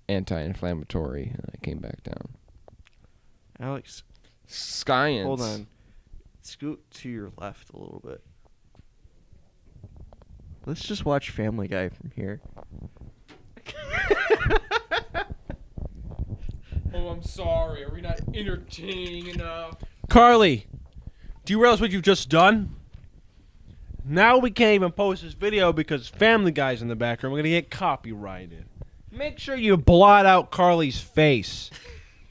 anti-inflammatory, and I came back down. Alex, Science. hold on. Scoot to your left a little bit. Let's just watch Family Guy from here. Oh, I'm sorry. Are we not entertaining enough? Carly, do you realize what you've just done? Now we can't even post this video because Family Guy's in the background. We're going to get copyrighted. Make sure you blot out Carly's face.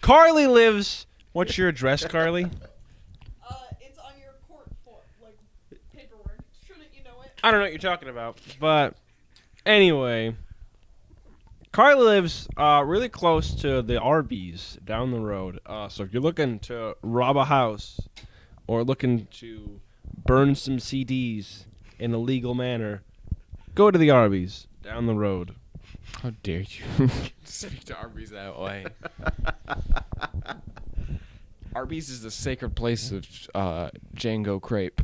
Carly lives... What's your address, Carly? It's on your court paperwork. Shouldn't you know it? I don't know what you're talking about. But anyway, Carly lives really close to the Arby's down the road. So if you're looking to rob a house or looking to burn some CDs in a legal manner, go to the Arby's down the road. How dare you speak to Arby's that way? Arby's is the sacred place of Django Crepe.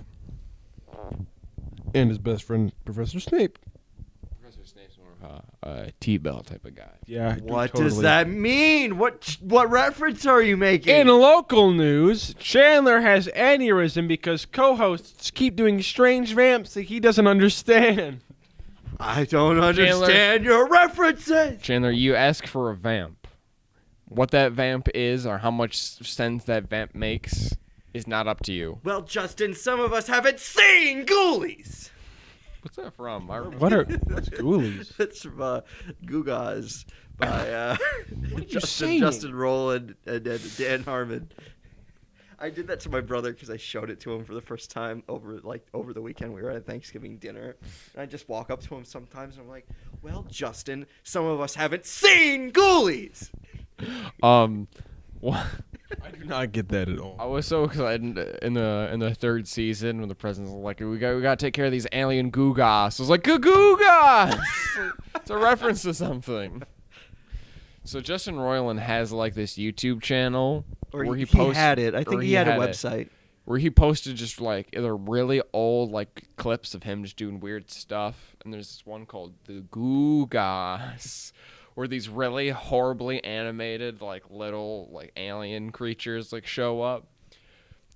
And his best friend, Professor Snape. Professor Snape's more of a T-Bell type of guy. Yeah. What does that mean? What reference are you making? In local news, Chandler has aneurysm because co-hosts keep doing strange vamps that he doesn't understand. I don't understand your references. Chandler, you ask for a vamp. What that vamp is or how much sense that vamp makes is not up to you. Well, Justin, some of us haven't seen Ghoulies. What's that from? What's Ghoulies? That's from Gugas by saying? Justin Rowland and Dan Harmon. I did that to my brother because I showed it to him for the first time over the weekend. We were at Thanksgiving dinner, and I just walk up to him sometimes, and I'm like, "Well, Justin, some of us haven't seen Ghoulies." What? I do not get that at all. I was so excited in the third season when the presidents were like, we got to take care of these alien Gugas. I was like, Gugas! It's a reference to something. So Justin Roiland has like this YouTube channel where he posts. Had it. I think he had a website where he posted just like either really old like clips of him just doing weird stuff, and there's this one called the Gugas, where these really horribly animated like little like alien creatures like show up,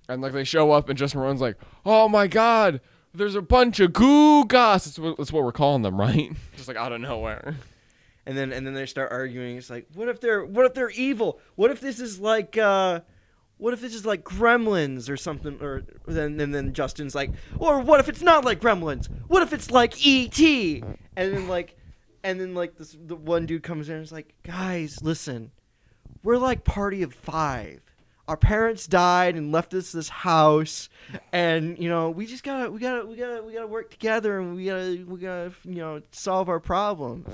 and like they show up and Justin Roiland's like, oh my god, there's a bunch of Gugas. That's what we're calling them, right? Just like out of nowhere. and then they start arguing. It's like, what if they're evil? What if this is like Gremlins or something? Or then Justin's like, or what if it's not like Gremlins? What if it's like E.T.? And then the one dude comes in and is like, guys, listen, we're like party of 5. Our parents died and left us this house, and we just gotta work together, and we gotta solve our problems.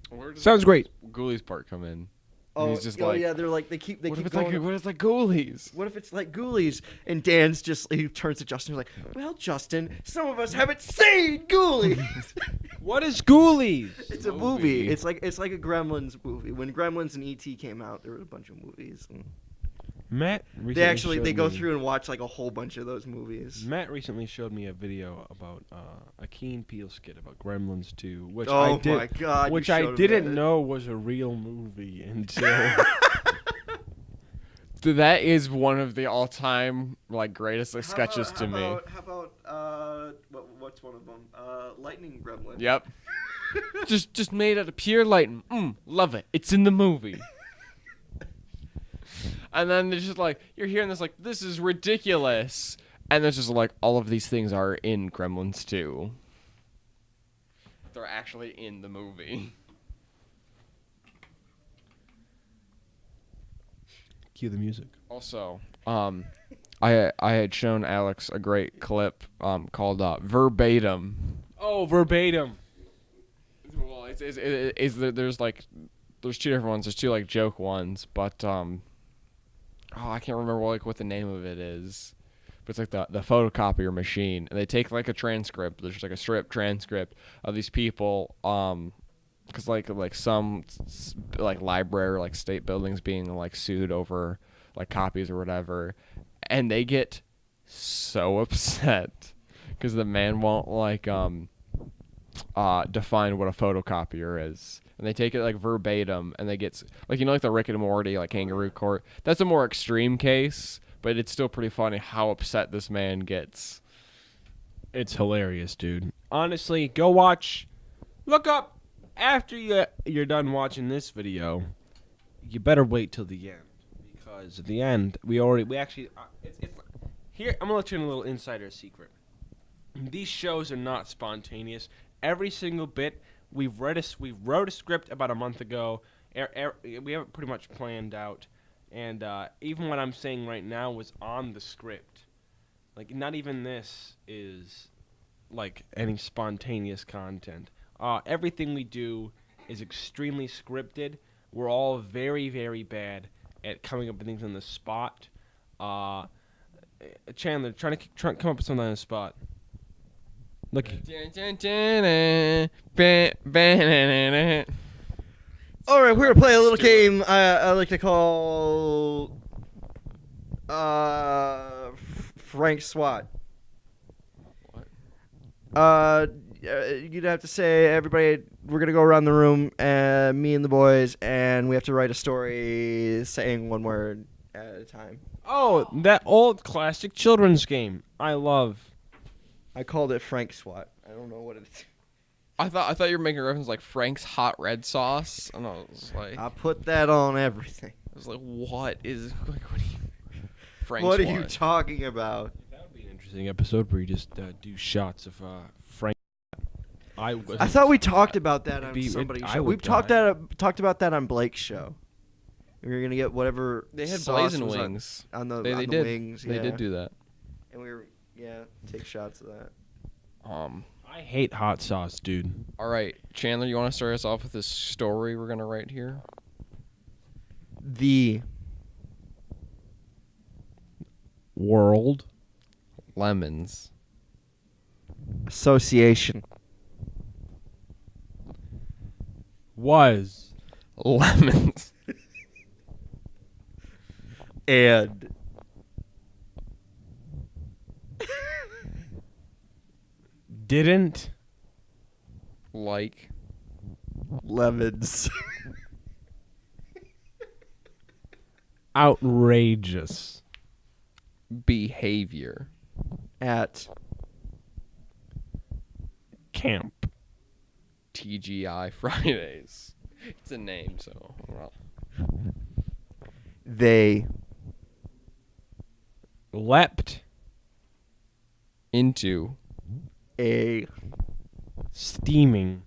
Where does Sounds great. Ghoulies part come in? Oh, he's just yeah, they're like they keep what if it's going. like what if it's like Ghoulies? What if it's like Ghoulies? And Dan's he turns to Justin and is like, well, Justin, some of us haven't seen Ghoulies. What is Ghoulies? It's a movie. It's like a Gremlins movie. When Gremlins and E.T. came out, there were a bunch of movies. And Matt they go through and watch like a whole bunch of those movies. Matt recently showed me a video about a Key and Peele skit about Gremlins 2, which my god! which I didn't know was a real movie until. That is one of the all-time like greatest sketches to me. How about what's one of them? Lightning Gremlin. Yep. just made out of pure lightning. Love it. It's in the movie. And then there's just like you're hearing this like this is ridiculous, and there's just like all of these things are in Gremlins 2. They're actually in the movie. Cue the music. Also, I had shown Alex a great clip called Verbatim. Oh, Verbatim. Well, there's 2 different ones. There's 2 like joke ones, but I can't remember what the name of it is. But it's like the photocopier machine, and they take like a transcript. There's like a strip transcript of these people, because like some like library, like state buildings being like sued over like copies or whatever, and they get so upset because the man won't like define what a photocopier is. And they take it like verbatim, and they get like like the Rick and Morty like kangaroo court. That's a more extreme case, but it's still pretty funny how upset this man gets. It's hilarious, dude. Honestly, go look up after you're done watching this video. You better wait till the end, because at the end we actually it's here. I'm gonna let you in a little insider secret. These shows are not spontaneous. Every single bit. We wrote a script about a month ago. We have it pretty much planned out, and even what I'm saying right now was on the script. Like, not even this is like any spontaneous content. Everything we do is extremely scripted. We're all very, very bad at coming up with things on the spot. Chandler, try to come up with something on the spot. Look. All right, we're gonna play a little game I like to call Frank SWAT. You'd have to say, everybody, we're gonna go around the room, me and the boys, and we have to write a story saying one word at a time. Oh, that old classic children's game. I love. I called it Frank SWAT. I don't know what it is. I thought you were making a reference like Frank's hot red sauce, and I was like, I put that on everything. what is like what are you? Frank's What are you talking about? That would be an interesting episode where you just do shots of Frank. I thought we talked about that on It'd be- somebody's I show. would We've talked about that on Blake's show. We were gonna get whatever They had sauce blazing was wings. on the They on the did. wings. They yeah. did do that. And we were take shots of that. I hate hot sauce, dude. All right, Chandler, you want to start us off with this story we're gonna write here? The World Lemons. Association was Lemons. and didn't Like lemons. outrageous behavior. At camp. TGI Fridays. It's a name, so well. they Leapt Into a steaming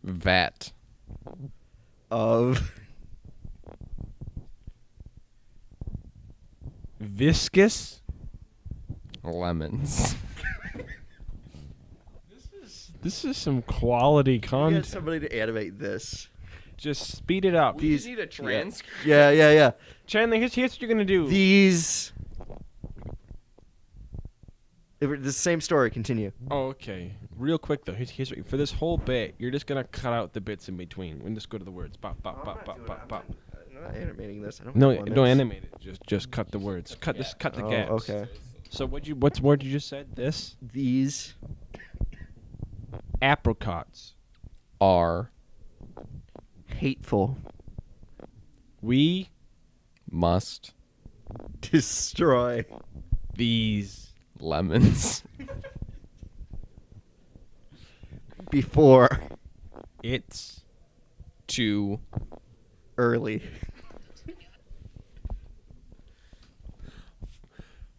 vat of viscous. lemons. This is some quality get content. somebody to animate this. Just speed it up. These- need a transcript. Yeah. Chandler, here's what you're gonna do. These. The same story. Continue. Oh, okay. Real quick though, here's what, for this whole bit, you're just gonna cut out the bits in between. And just go to the words. Bop, bop, bop, bop, bop, bop. I'm not animating this. I don't No, have don't lemons. animate it. Just cut the words. Cut the Oh, gaps. okay. So what word you just said? This These apricots. Are hateful We must destroy these lemons. before it's Too early.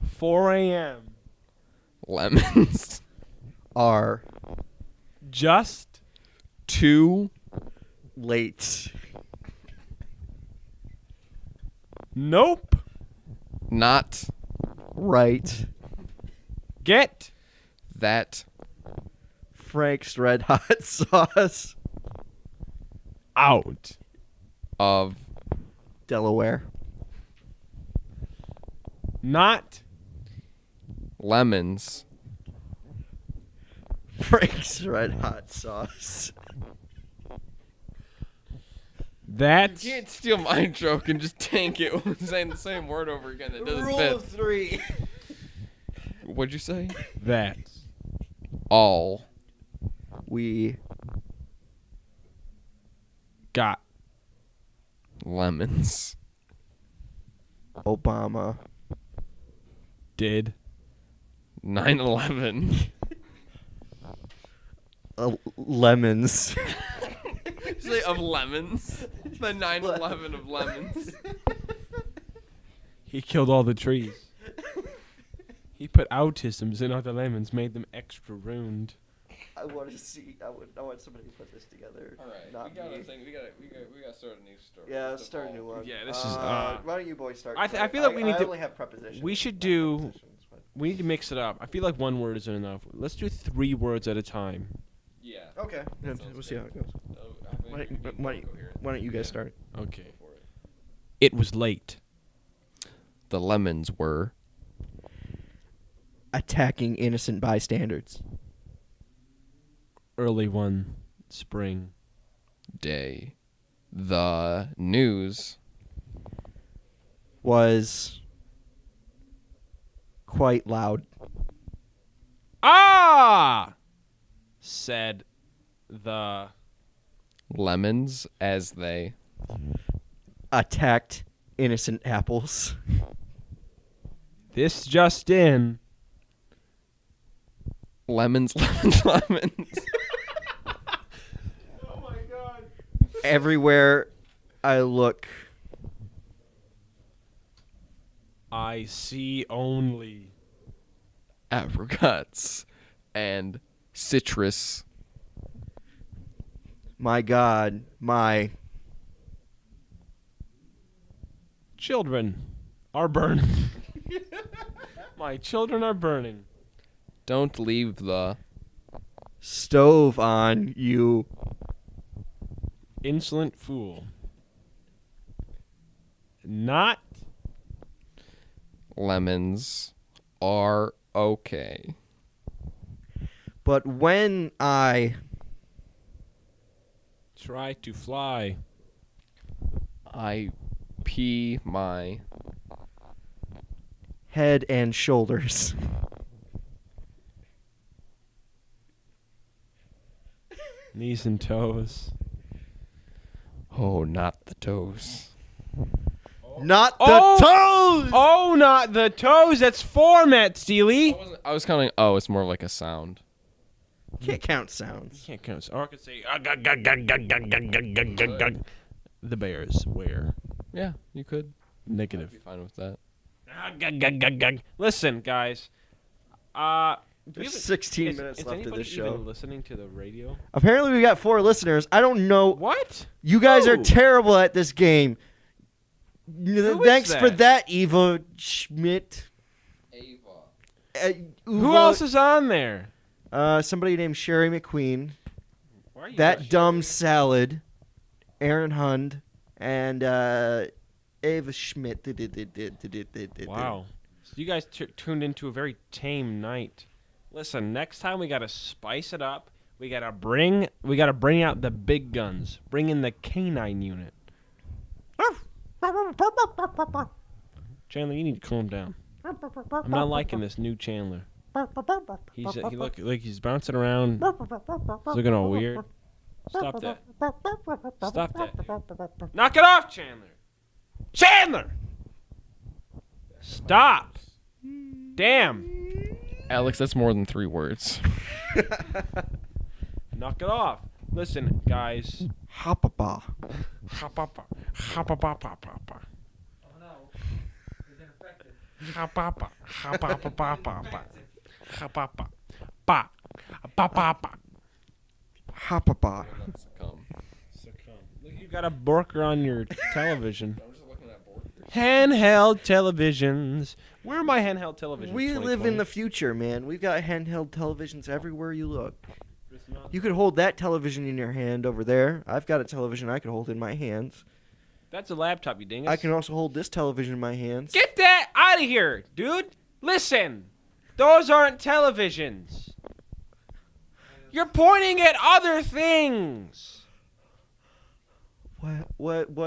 4 a.m. lemons. Are Just Too late. nope. not Right. Get that Frank's Red Hot Sauce. out. of Delaware. Not lemons. Frank's Red Hot Sauce. that. You can't steal my joke and just tank it with saying the same word over again that doesn't fit. 3. What'd you say? That. All We Got lemons. Obama did 9/11. lemons. Say of lemons. The 9/11 of lemons. he killed all the trees. He put autisms in other lemons, made them extra ruined. I want to see. I want somebody to put this together. All right, Not we got me. a thing. We got to start a new story. Yeah, let's start a new one. Yeah, this is, Why don't you boys start? I feel like we need I to- only have prepositions. we should not do- prepositions, but- We need to mix it up. I feel like one word isn't enough. Let's do 3 words at a time. Yeah. Okay. That We'll sounds see how good. it goes. Why don't you guys start? Okay. It was late. The lemons were Attacking innocent bystanders. Early one spring. day. The news Was quite loud. Ah! Said the lemons as they Attacked innocent apples. this just in. lemons. Everywhere I look, I see only. Apricots and citrus. my God, my Children are burning. My children are burning. Don't leave the stove on, you Insolent fool. Not lemons are okay. But when I try to fly. I pee my head and shoulders, Knees and toes. oh, not the toes. not the Oh! toes. Oh, not the toes. That's format, Steely. I was counting. Oh, it's more like a sound. Can't count sounds. Can't count. Or I could say the bears where Yeah, you could. negative. Be fine with that. Listen, guys. Do we There's even- 16 is- minutes is left of anybody this show. even listening to the radio? Apparently, we got 4 listeners. I don't know. What? You guys are Who? terrible at this game. is Thanks for that? that, Eva Schmidt. Who else is on there? Somebody named Sherry McQueen. Why are you That rushing? dumb salad. Aaron Hund. And Ava Schmidt. Wow. So you guys tuned into a very tame night. Listen, next time we gotta spice it up. We gotta bring out the big guns. Bring in the canine unit. Chandler, you need to calm down. I'm not liking this new Chandler. He look like he's bouncing around. He's looking all weird. Stop that. Stop that. Knock it off, Chandler. Chandler! Stop. Damn. Alex, that's more than 3 words. Knock it off. Listen, guys. Hoppa. Hopapa. Hopapa. Oh no. He's infected. Hopapa. Hopapa. Hopapa. Pa. Pa. Hoppa. Succumb. Look, you got a Borker on your television. Handheld televisions. Where are my handheld televisions? We live in the future, man. We've got handheld televisions everywhere you look. You could hold that television in your hand over there. I've got a television I could hold in my hands. That's a laptop, you dingus. I can also hold this television in my hands. Get that out of here, dude. Listen. Those aren't televisions. You're pointing at other things. What?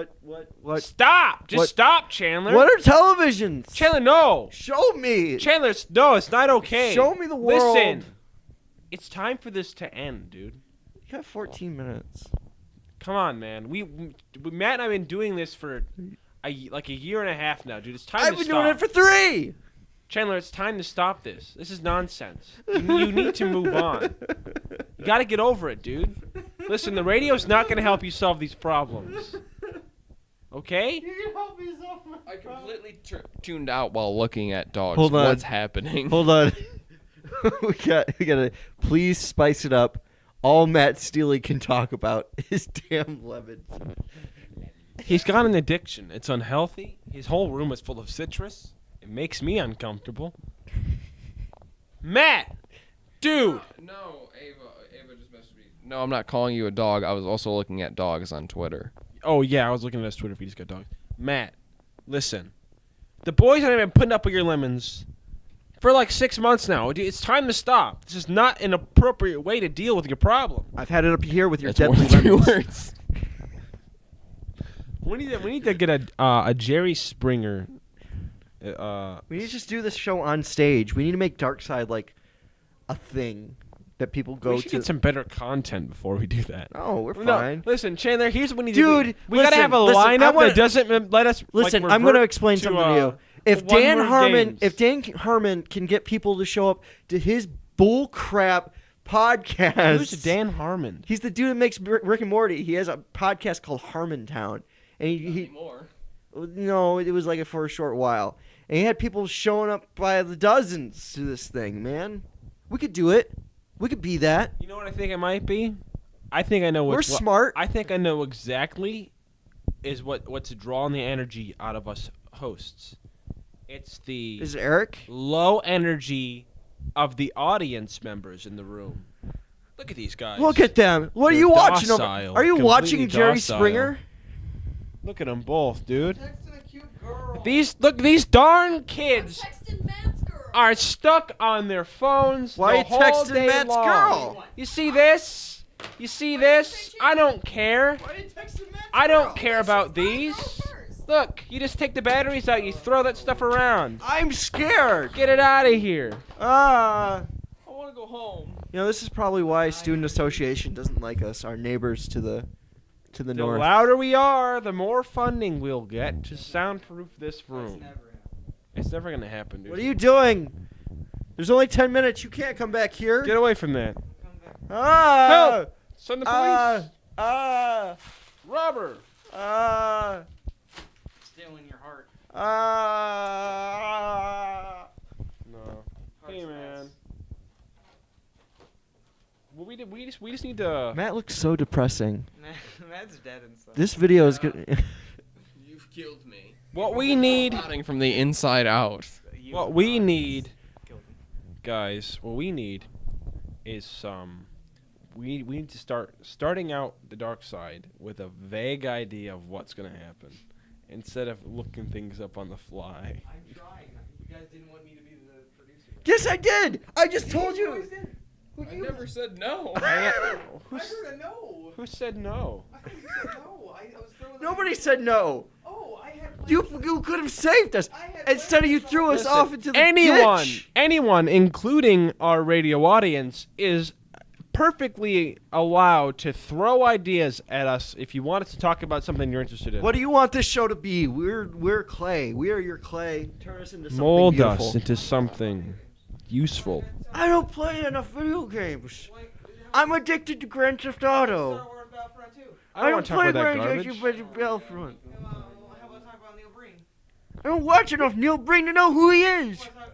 Stop. Just What? stop, Chandler. What are televisions? Chandler, no. Show me. Chandler, no, it's not okay. Show me the world. Listen. It's time for this to end, dude. You got 14 minutes. Come on, man. We Matt and I have been doing this for a year and a half now, dude. It's time I've to been stop. doing it for 3. Chandler, it's time to stop this. This is nonsense. You need to move on. You got to get over it, dude. Listen, the radio's not going to help you solve these problems. Okay? I completely tuned out while looking at dogs. Hold on. What's happening? Hold on. we gotta please spice it up. All Matt Steely can talk about is damn lemons. He's got an addiction. It's unhealthy. His whole room is full of citrus. It makes me uncomfortable. Matt! Dude! No, Ava just messaged me. No, I'm not calling you a dog. I was also looking at dogs on Twitter. Oh yeah, I was looking at his Twitter feed. He's got dogs. Matt, listen. The boys haven't been putting up with your lemons for like 6 months now. Dude, it's time to stop. This is not an appropriate way to deal with your problem. I've had it up here with your That's more deadly than 3 lemons. words. We need to get a Jerry Springer. We need to just do this show on stage. We need to make Darkside like a thing that people go we should to. get some better content before we do that. Oh, we're No, fine. listen, Chandler. Here's what we need to do. Dude, We gotta listen, have a listen, I lineup wanna- that doesn't let us. Listen, like, I'm going to revert explain to, something to you. If one-word Dan games. Harmon can get people to show up to his bullcrap podcast. Who's Dan Harmon? He's the dude that makes Rick and Morty. He has a podcast called Harmontown, and he no, it was like for a short while, and he had people showing up by the dozens to this thing. Man, we could do it. We could be that. You know what I think it might be? I think I know We're what smart. I think I know exactly what's drawing the energy out of us hosts. It's the Is it Eric? low energy of the audience members in the room. Look at these guys. Look at them. What are They're you watching? docile, Are you completely watching Jerry docile. Springer? Look at them both, dude. Texting a cute girl. These darn kids Texting Matt's girl. are stuck on their phones Why the you whole texting day Matt's long. girl? You see this? You see this? I don't care. Why are you texting Matt's I girl? don't care about these. Look, you just take the batteries out, you throw that stuff around. I'm scared. Get it out of here. I want to go home. You know, this is probably why student association doesn't like us. Our neighbors to the The north. louder we are, the more funding we'll get to soundproof this room. It's never gonna happen, dude. What are you doing? There's only 10 minutes. You can't come back here. Get away from that. Ah! Help! Send the police. Ah! Robber. Ah! Stealing your heart. Ah! No. Hey, man. Well, we just need to. Matt looks so depressing. Matt's dead inside. This video is good. You've killed me. What we need. Rotting from the inside out. What we need, Killed him. guys. What we need is some. We need to starting out the dark side with a vague idea of what's gonna happen, instead of looking things up on the fly. I'm trying. You guys didn't want me to be the producer. Yes, I did. I just told you. I never said no. Who, I heard a no. who said no? I thought you said no. I was throwing. Nobody said no. Oh, I had. You could have saved us. I had Instead of you threw us Listen, off into the ditch. anyone, including our radio audience, is perfectly allowed to throw ideas at us if you want us to talk about something you're interested in. What do you want this show to be? We're clay. We are your clay. Turn us into something Mold beautiful. us into something useful. I don't play enough video games. I'm addicted to Grand Theft Auto. Star Wars Battlefront 2. I don't want to talk play about that Grand garbage. Theft Battlefront. How about talk about Neil Breen? I don't watch enough Neil Breen to know who he is. Talk about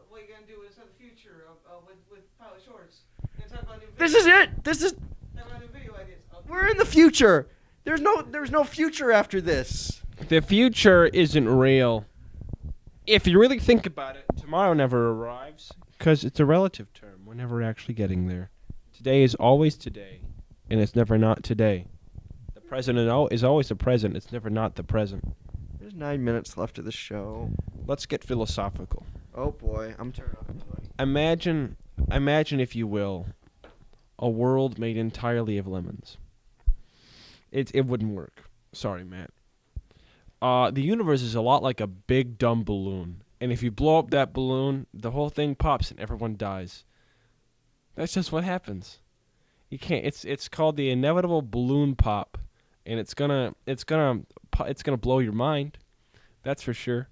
what you're gonna do in the future with Pilot Shorts. You're gonna talk about new This is it. This is. talk about new video ideas. We're in the future. There's no future after this. The future isn't real. If you really think about it, tomorrow never arrives because it's a relative term. We're never actually getting there. Today is always today, and it's never not today. The present is always the present. It's never not the present. There's 9 minutes left of the show. Let's get philosophical. Oh boy, I'm turning off the mic. Imagine, if you will, a world made entirely of lemons. It wouldn't work. Sorry, Matt. The universe is a lot like a big dumb balloon, and if you blow up that balloon, the whole thing pops and everyone dies. That's just what happens. You can't. It's called the inevitable balloon pop, and it's gonna blow your mind. That's for sure.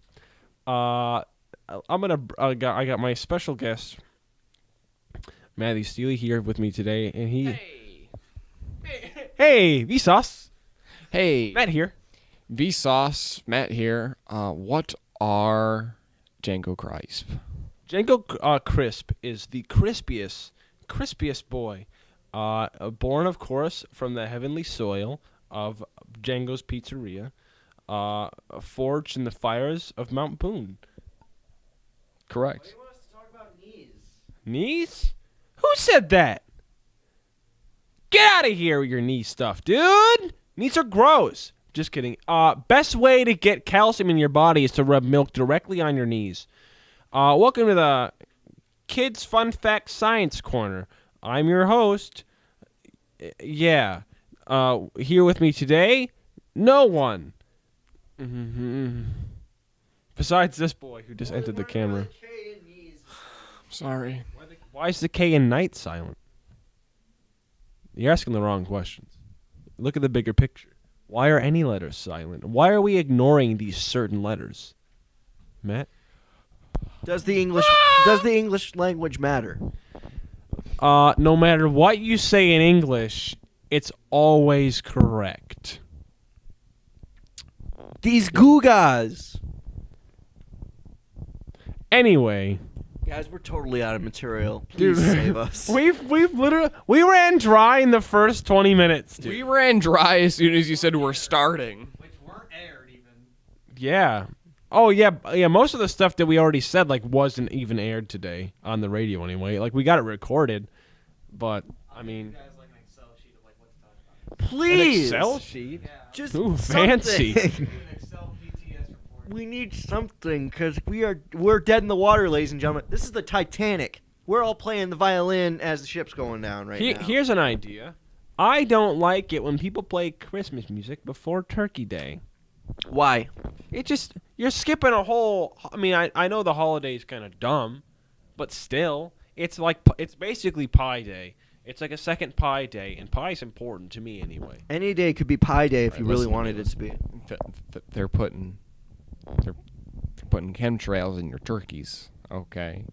I got my special guest, Matthew Steely, here with me today, and he. Hey, Vsauce. Hey, Matt here. Vsauce, Matt here. What are Django Crisp? Django Crisp is the crispiest boy, born, of course, from the heavenly soil of Django's Pizzeria, forged in the fires of Mount Boone. Correct. want us to talk about knees? Knees? Who said that? Get out of here with your knee stuff, dude. Knees are gross. Just kidding. Best way to get calcium in your body is to rub milk directly on your knees. Welcome to the Kids Fun Fact Science Corner. I'm your host. Yeah. Here with me today, no one. Besides this boy who just entered the camera. Sorry. Why is the K in night silent? You're asking the wrong questions. Look at the bigger picture. Why are any letters silent? Why are we ignoring these certain letters? Matt? Does the English language matter? No matter what you say in English, it's always correct. These Googas. Anyway, Guys, we're totally out of material. Dude, Please save us. we've literally we ran dry in the first 20 minutes, dude. We ran dry as soon as you said we're starting. Which weren't aired even. Yeah. Oh yeah, yeah. Most of the stuff that we already said wasn't even aired today on the radio anyway. Like we got it recorded, but I mean, You guys like an Excel sheet of like what to talk about. Please. an Excel sheet. Yeah. Just Ooh, fancy. something. Do an Excel PTS report. We need something because we're dead in the water, ladies and gentlemen. This is the Titanic. We're all playing the violin as the ship's going down right now. Here's an idea. I don't like it when people play Christmas music before Turkey Day. Why? You're skipping a whole. I mean, I know the holiday's kind of dumb, but still, it's basically Pie Day. It's like a second Pie Day, and pie's important to me anyway. Any day could be Pie Day if Right, you really listen to wanted me, it to be. They're putting chemtrails in your turkeys. Okay.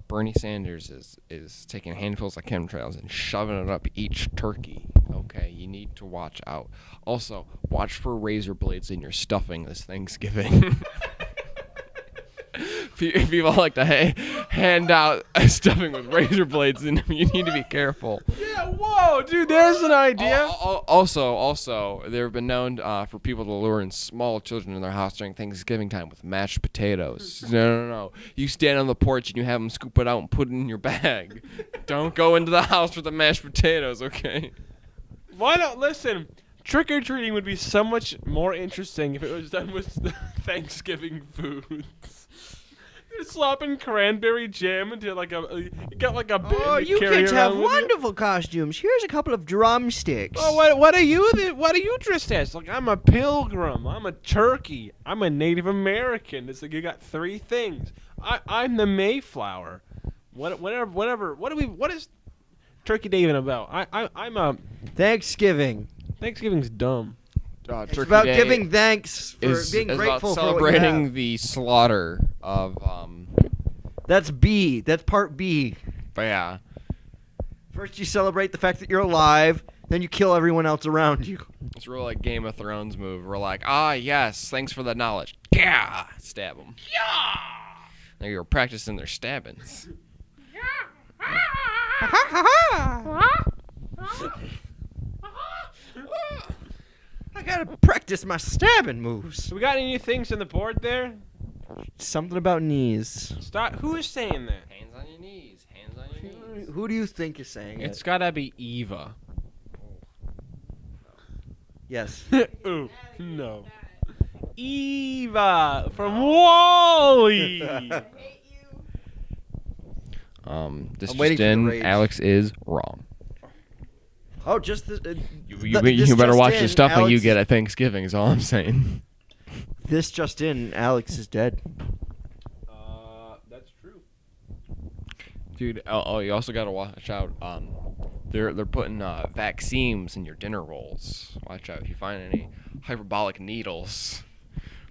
Bernie Sanders is taking handfuls of chemtrails and shoving it up each turkey. Okay, you need to watch out. Also, watch for razor blades in your stuffing this Thanksgiving. People like to hand out stuffing with razor blades in them. You need to be careful. Yeah, whoa, dude, there's an idea. Also, there have been known for people to lure in small children in their house during Thanksgiving time with mashed potatoes. No. You stand on the porch and you have them scoop it out and put it in your bag. Don't go into the house with the mashed potatoes, okay? Why not listen? Trick or treating would be so much more interesting if it was done with Thanksgiving foods. You're slopping cranberry jam into you got like a bin Oh, to you carry kids have around with you. wonderful costumes. Here's a couple of drumsticks. Oh, what are you? What are you dressed as? Like I'm a pilgrim. I'm a turkey. I'm a Native American. It's like you got three things. I'm the Mayflower. Whatever. What is Turkey Day even about? I'm a Thanksgiving. Thanksgiving's dumb. It's Turkey about Day giving thanks for is being about grateful for what you celebrating have. the slaughter of That's B. That's part B. But yeah. First you celebrate the fact that you're alive, then you kill everyone else around you. It's real like Game of Thrones move. We're like, yes, thanks for the knowledge. Yeah, stab them. Yeah. Now you're practicing their stabbings. I gotta practice my stabbing moves. So we got any new things on the board there? Something about knees. Stop. Who is saying that? Hands on your knees. Hands on your knees. Who do you think is saying It's it? gotta be Eva. Yes. Ooh, no. Eva from Wall-E. This I'm just waiting for the in. rage. Alex is wrong. Oh, just the, You this better just watch in, the stuffing you Alex- get at Thanksgiving. Is all I'm saying. This just in, Alex is dead. That's true. Dude, you also gotta watch out. They're putting vaccines in your dinner rolls. Watch out if you find any hyperbolic needles,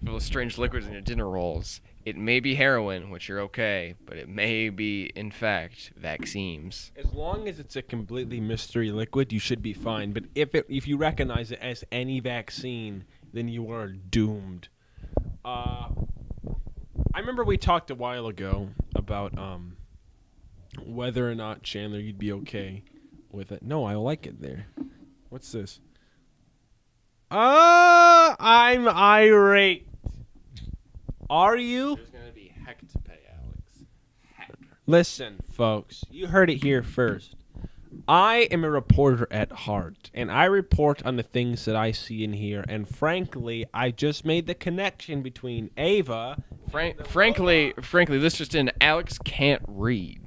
those strange liquids in your dinner rolls. It may be heroin, which you're okay, but it may be, in fact, vaccines. As long as it's a completely mystery liquid, you should be fine. But if you recognize it as any vaccine, then you are doomed. I remember we talked a while ago about whether or not, Chandler, you'd be okay with it. No, I like it there. What's this? I'm irate. Are you? There's gonna be heck to pay, Alex. Heck. Listen, folks, you heard it here first. I am a reporter at heart, and I report on the things that I see and hear. And frankly, I just made the connection between Ava. Frankly, this just in. Alex can't read.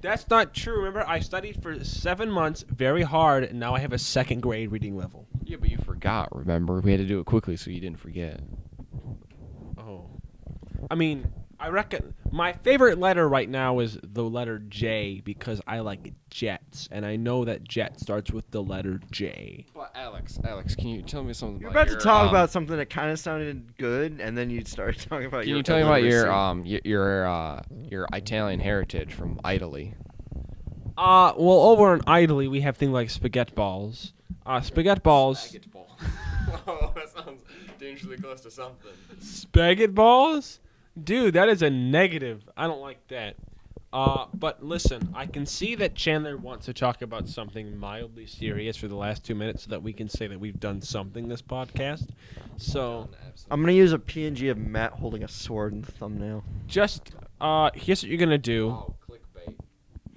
That's not true. Remember, I studied for 7 months very hard, and now I have a 2nd grade reading level. Yeah, but you forgot. Remember, we had to do it quickly so you didn't forget. Oh. I mean, I reckon my favorite letter right now is the letter J because I like jets, and I know that jet starts with the letter J. But Alex, can you tell me something You're about about to talk about something that kind of sounded good, and then you start talking about Can your you tell me about illiteracy. your Italian heritage from Italy? Well, over in Italy, we have things like spaghetti balls. Spaghetti balls. Oh, that sounds dangerously close to something. Spaghetti balls? Dude, that is a negative. I don't like that. But listen, I can see that Chandler wants to talk about something mildly serious for the last 2 minutes so that we can say that we've done something this podcast. So, I'm going to use a PNG of Matt holding a sword in the thumbnail. just, here's what you're going to do. Oh, clickbait.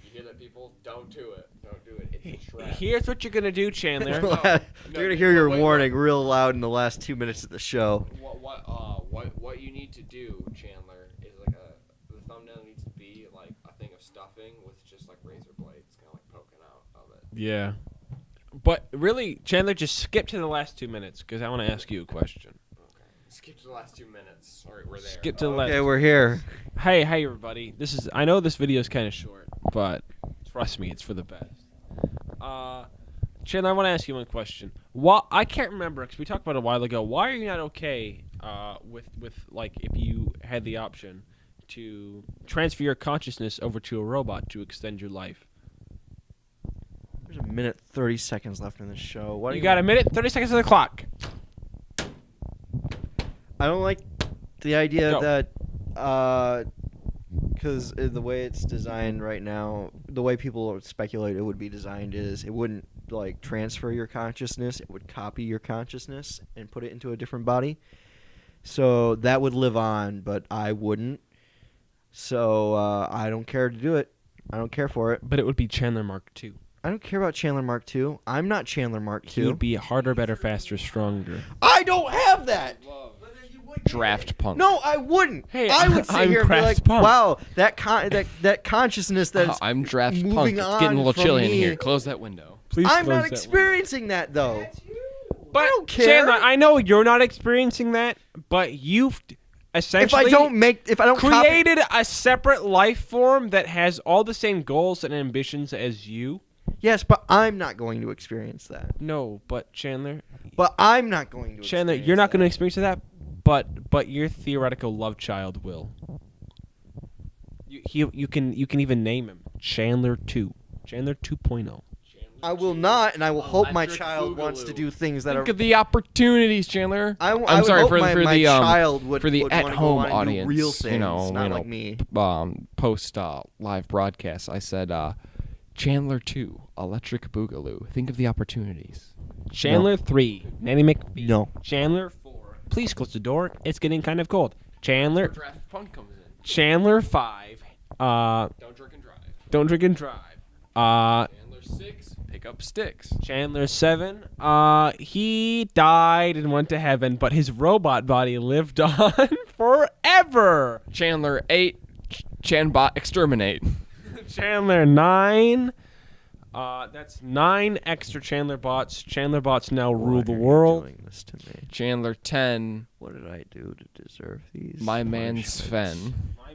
You hear that, people? Don't do it. Don't do it. It's a trap. Here's what you're going to do, Chandler. You're going to hear your warning real loud in the last 2 minutes of the show. What you need to do, Chandler, is like the thumbnail needs to be like a thing of stuffing with just like razor blades kind of like poking out of it. Yeah. But really, Chandler, just skip to the last 2 minutes because I want to ask you a question. Okay. Skip to the last 2 minutes. All right, we're there. Skip to the last. Okay, we're here. Hey, everybody. I know this video is kind of short, but trust me, it's for the best. Chandler, I want to ask you one question. I can't remember because we talked about it a while ago. Why are you not okay with like if you had the option to transfer your consciousness over to a robot to extend your life? There's a minute 30 seconds left in this show. What You got a minute, 30 seconds on the clock. I don't like the idea Go. that because the way it's designed right now, the way people speculate it would be designed is it wouldn't like transfer your consciousness, it would copy your consciousness and put it into a different body. So that would live on, but I wouldn't. So I don't care to do it. I don't care for it. But it would be Chandler Mark II. I don't care about Chandler Mark II. I'm not Chandler Mark He II. would be harder, better, faster, stronger. I don't have that. Draft punk. No, I wouldn't. Hey, I would sit I'm here and be Craft like, Punk. wow, that consciousness that's I'm draft moving punk. It's on getting a little from chilly in me. here. Close that window. Please I'm close not that experiencing that though. But I don't care. Chandler, I know you're not experiencing that, but you've essentially If I don't copy, created a separate life form that has all the same goals and ambitions as you. yes, but I'm not going to experience that. No, but Chandler, But I'm not going to. Chandler, experience you're not going to that. experience that, but your theoretical love child will. You can even name him Chandler 2, Chandler 2.0. I will not, and I will hope my Electric child wants to Boogaloo. do things that Think are. of the opportunities, Chandler. I'm I'm sorry hope for my the child would for the would wanna go at-home on and do audience. real things, not you like me. Post live broadcast. I said Chandler 2, Electric Boogaloo. Think of the opportunities. Chandler 3, Nanny McPhee. No. Chandler 4, please close the door. It's getting kind of cold. Chandler Draft punk comes in. Chandler 5, Don't drink and drive. don't drink and drive. Chandler 6, pick up sticks. Chandler 7, he died and went to heaven, but his robot body lived on forever. Chandler 8, Chanbot exterminate. Chandler 9, that's 9 extra Chandler bots. Chandler bots now rule the world. Doing this to me. Chandler 10, What did I do to deserve these? my man punishments? Sven. My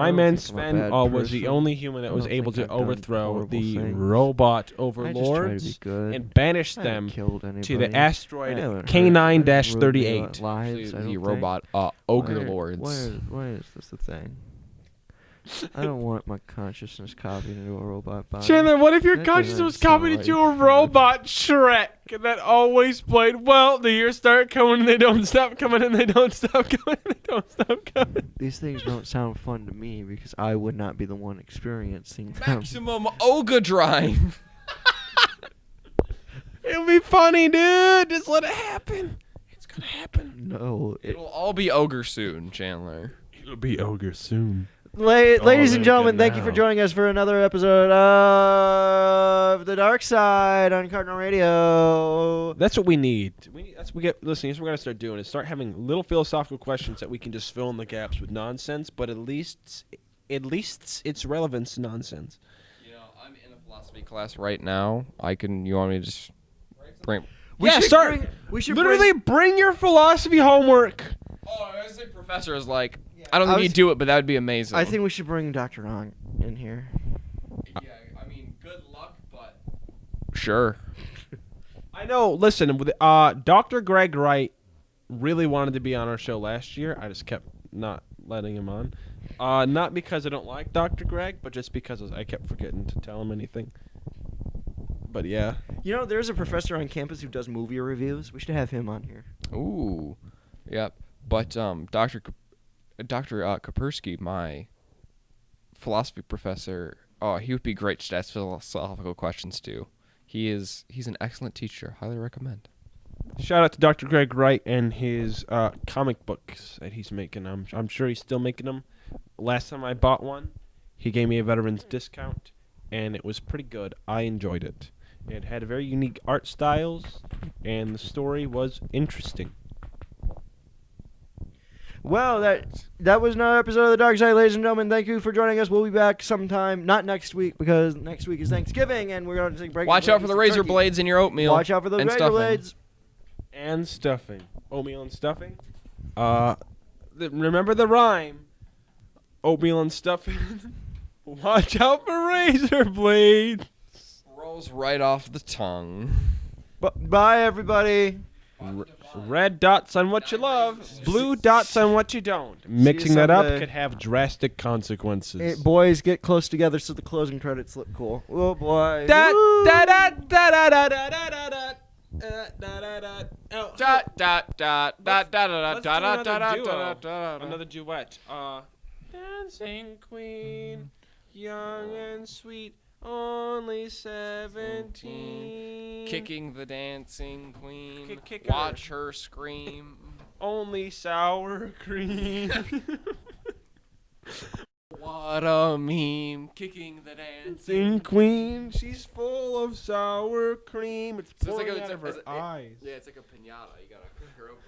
don't man think I'm a Sven bad was the person. only human that I was don't able think to I've done overthrow horrible the things. robot I just try to overlords be good. and banish I haven't them killed to anybody. the asteroid I haven't hurt- K9-38. I haven't ruined lives, I The don't robot think. ogre Why- lords. Why is this a thing? I don't want my consciousness copied into a robot body. Chandler, what if your That consciousness doesn't was copied sound into a right. robot Shrek that always played, well, the years start coming and they don't stop coming and they don't stop coming and they don't stop coming. These things don't sound fun to me because I would not be the one experiencing them. Maximum Ogre Drive. It'll be funny, dude. Just let it happen. It's gonna happen. No, It'll all be ogre soon, Chandler. It'll be ogre soon. Ladies and they're gentlemen, good thank you for now. joining us for another episode of The Dark Side on Cardinal Radio. That's what we need. Listen, here's what we're gonna start doing: is start having little philosophical questions that we can just fill in the gaps with nonsense, but at least its relevance nonsense. You know, I'm in a philosophy class right now. You want me to just bring? We should start. Literally bring your philosophy homework. Oh, I was the professor is like, I don't think he'd do it, but that would be amazing. I think we should bring Dr. Ong in here. Yeah, I mean, good luck, but sure. I know. Listen, Dr. Greg Wright really wanted to be on our show last year. I just kept not letting him on. Not because I don't like Dr. Greg, but just because I kept forgetting to tell him anything. But yeah. You know, there's a professor on campus who does movie reviews. We should have him on here. Ooh, yep. But Dr. Kapersky, my philosophy professor, he would be great to ask philosophical questions to. He's an excellent teacher. Highly recommend. Shout out to Dr. Greg Wright and his comic books that he's making. I'm sure he's still making them. Last time I bought one, he gave me a veteran's discount, and it was pretty good. I enjoyed it. It had very unique art styles, and the story was interesting. Well, that was another episode of The Dark Side, ladies and gentlemen. Thank you for joining us. We'll be back sometime, not next week, because next week is Thanksgiving, and we're going to take a break. Watch out for the razor blades in your oatmeal. Watch out for the and razor stuffing. blades. And stuffing. Oatmeal and stuffing. Remember the rhyme. Oatmeal and stuffing. Watch out for razor blades. Rolls right off the tongue. Bye, everybody. Red dots on what you love, blue dots on what you don't. Mixing that up could have drastic consequences. Hey, boys, get close together so the closing credits look cool. Oh, boy. Da Woo! da da da da da da da da da. Da da da. Oh, Dot dot dot dot dot let's dot do dot dot another dot duo. dot. Another duet. Dancing queen, young and sweet, only 17. Kicking the dancing queen. Kick her. Watch her scream. Only sour cream. What a meme. Kicking the dancing. Dancing queen, she's full of sour cream. It's So it's pouring like out of her eyes. Yeah, it's like a piñata. You gotta kick her open.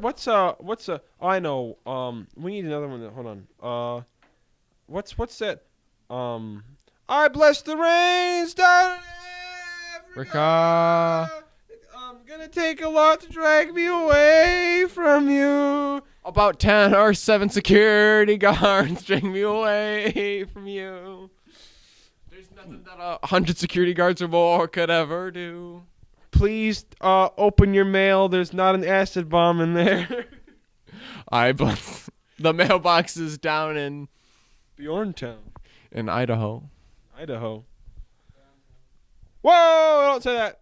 What's oh, I know. We need another one. Hold on. What's that? I bless the rains down in Africa. I'm gonna take a lot to drag me away from you. About 10 or 7 security guards drag me away from you. There's nothing that 100 security guards or more could ever do. Please open your mail. There's not an acid bomb in there. I bless the mailboxes down in Bjorntown, Idaho. Idaho. Whoa! Don't say that.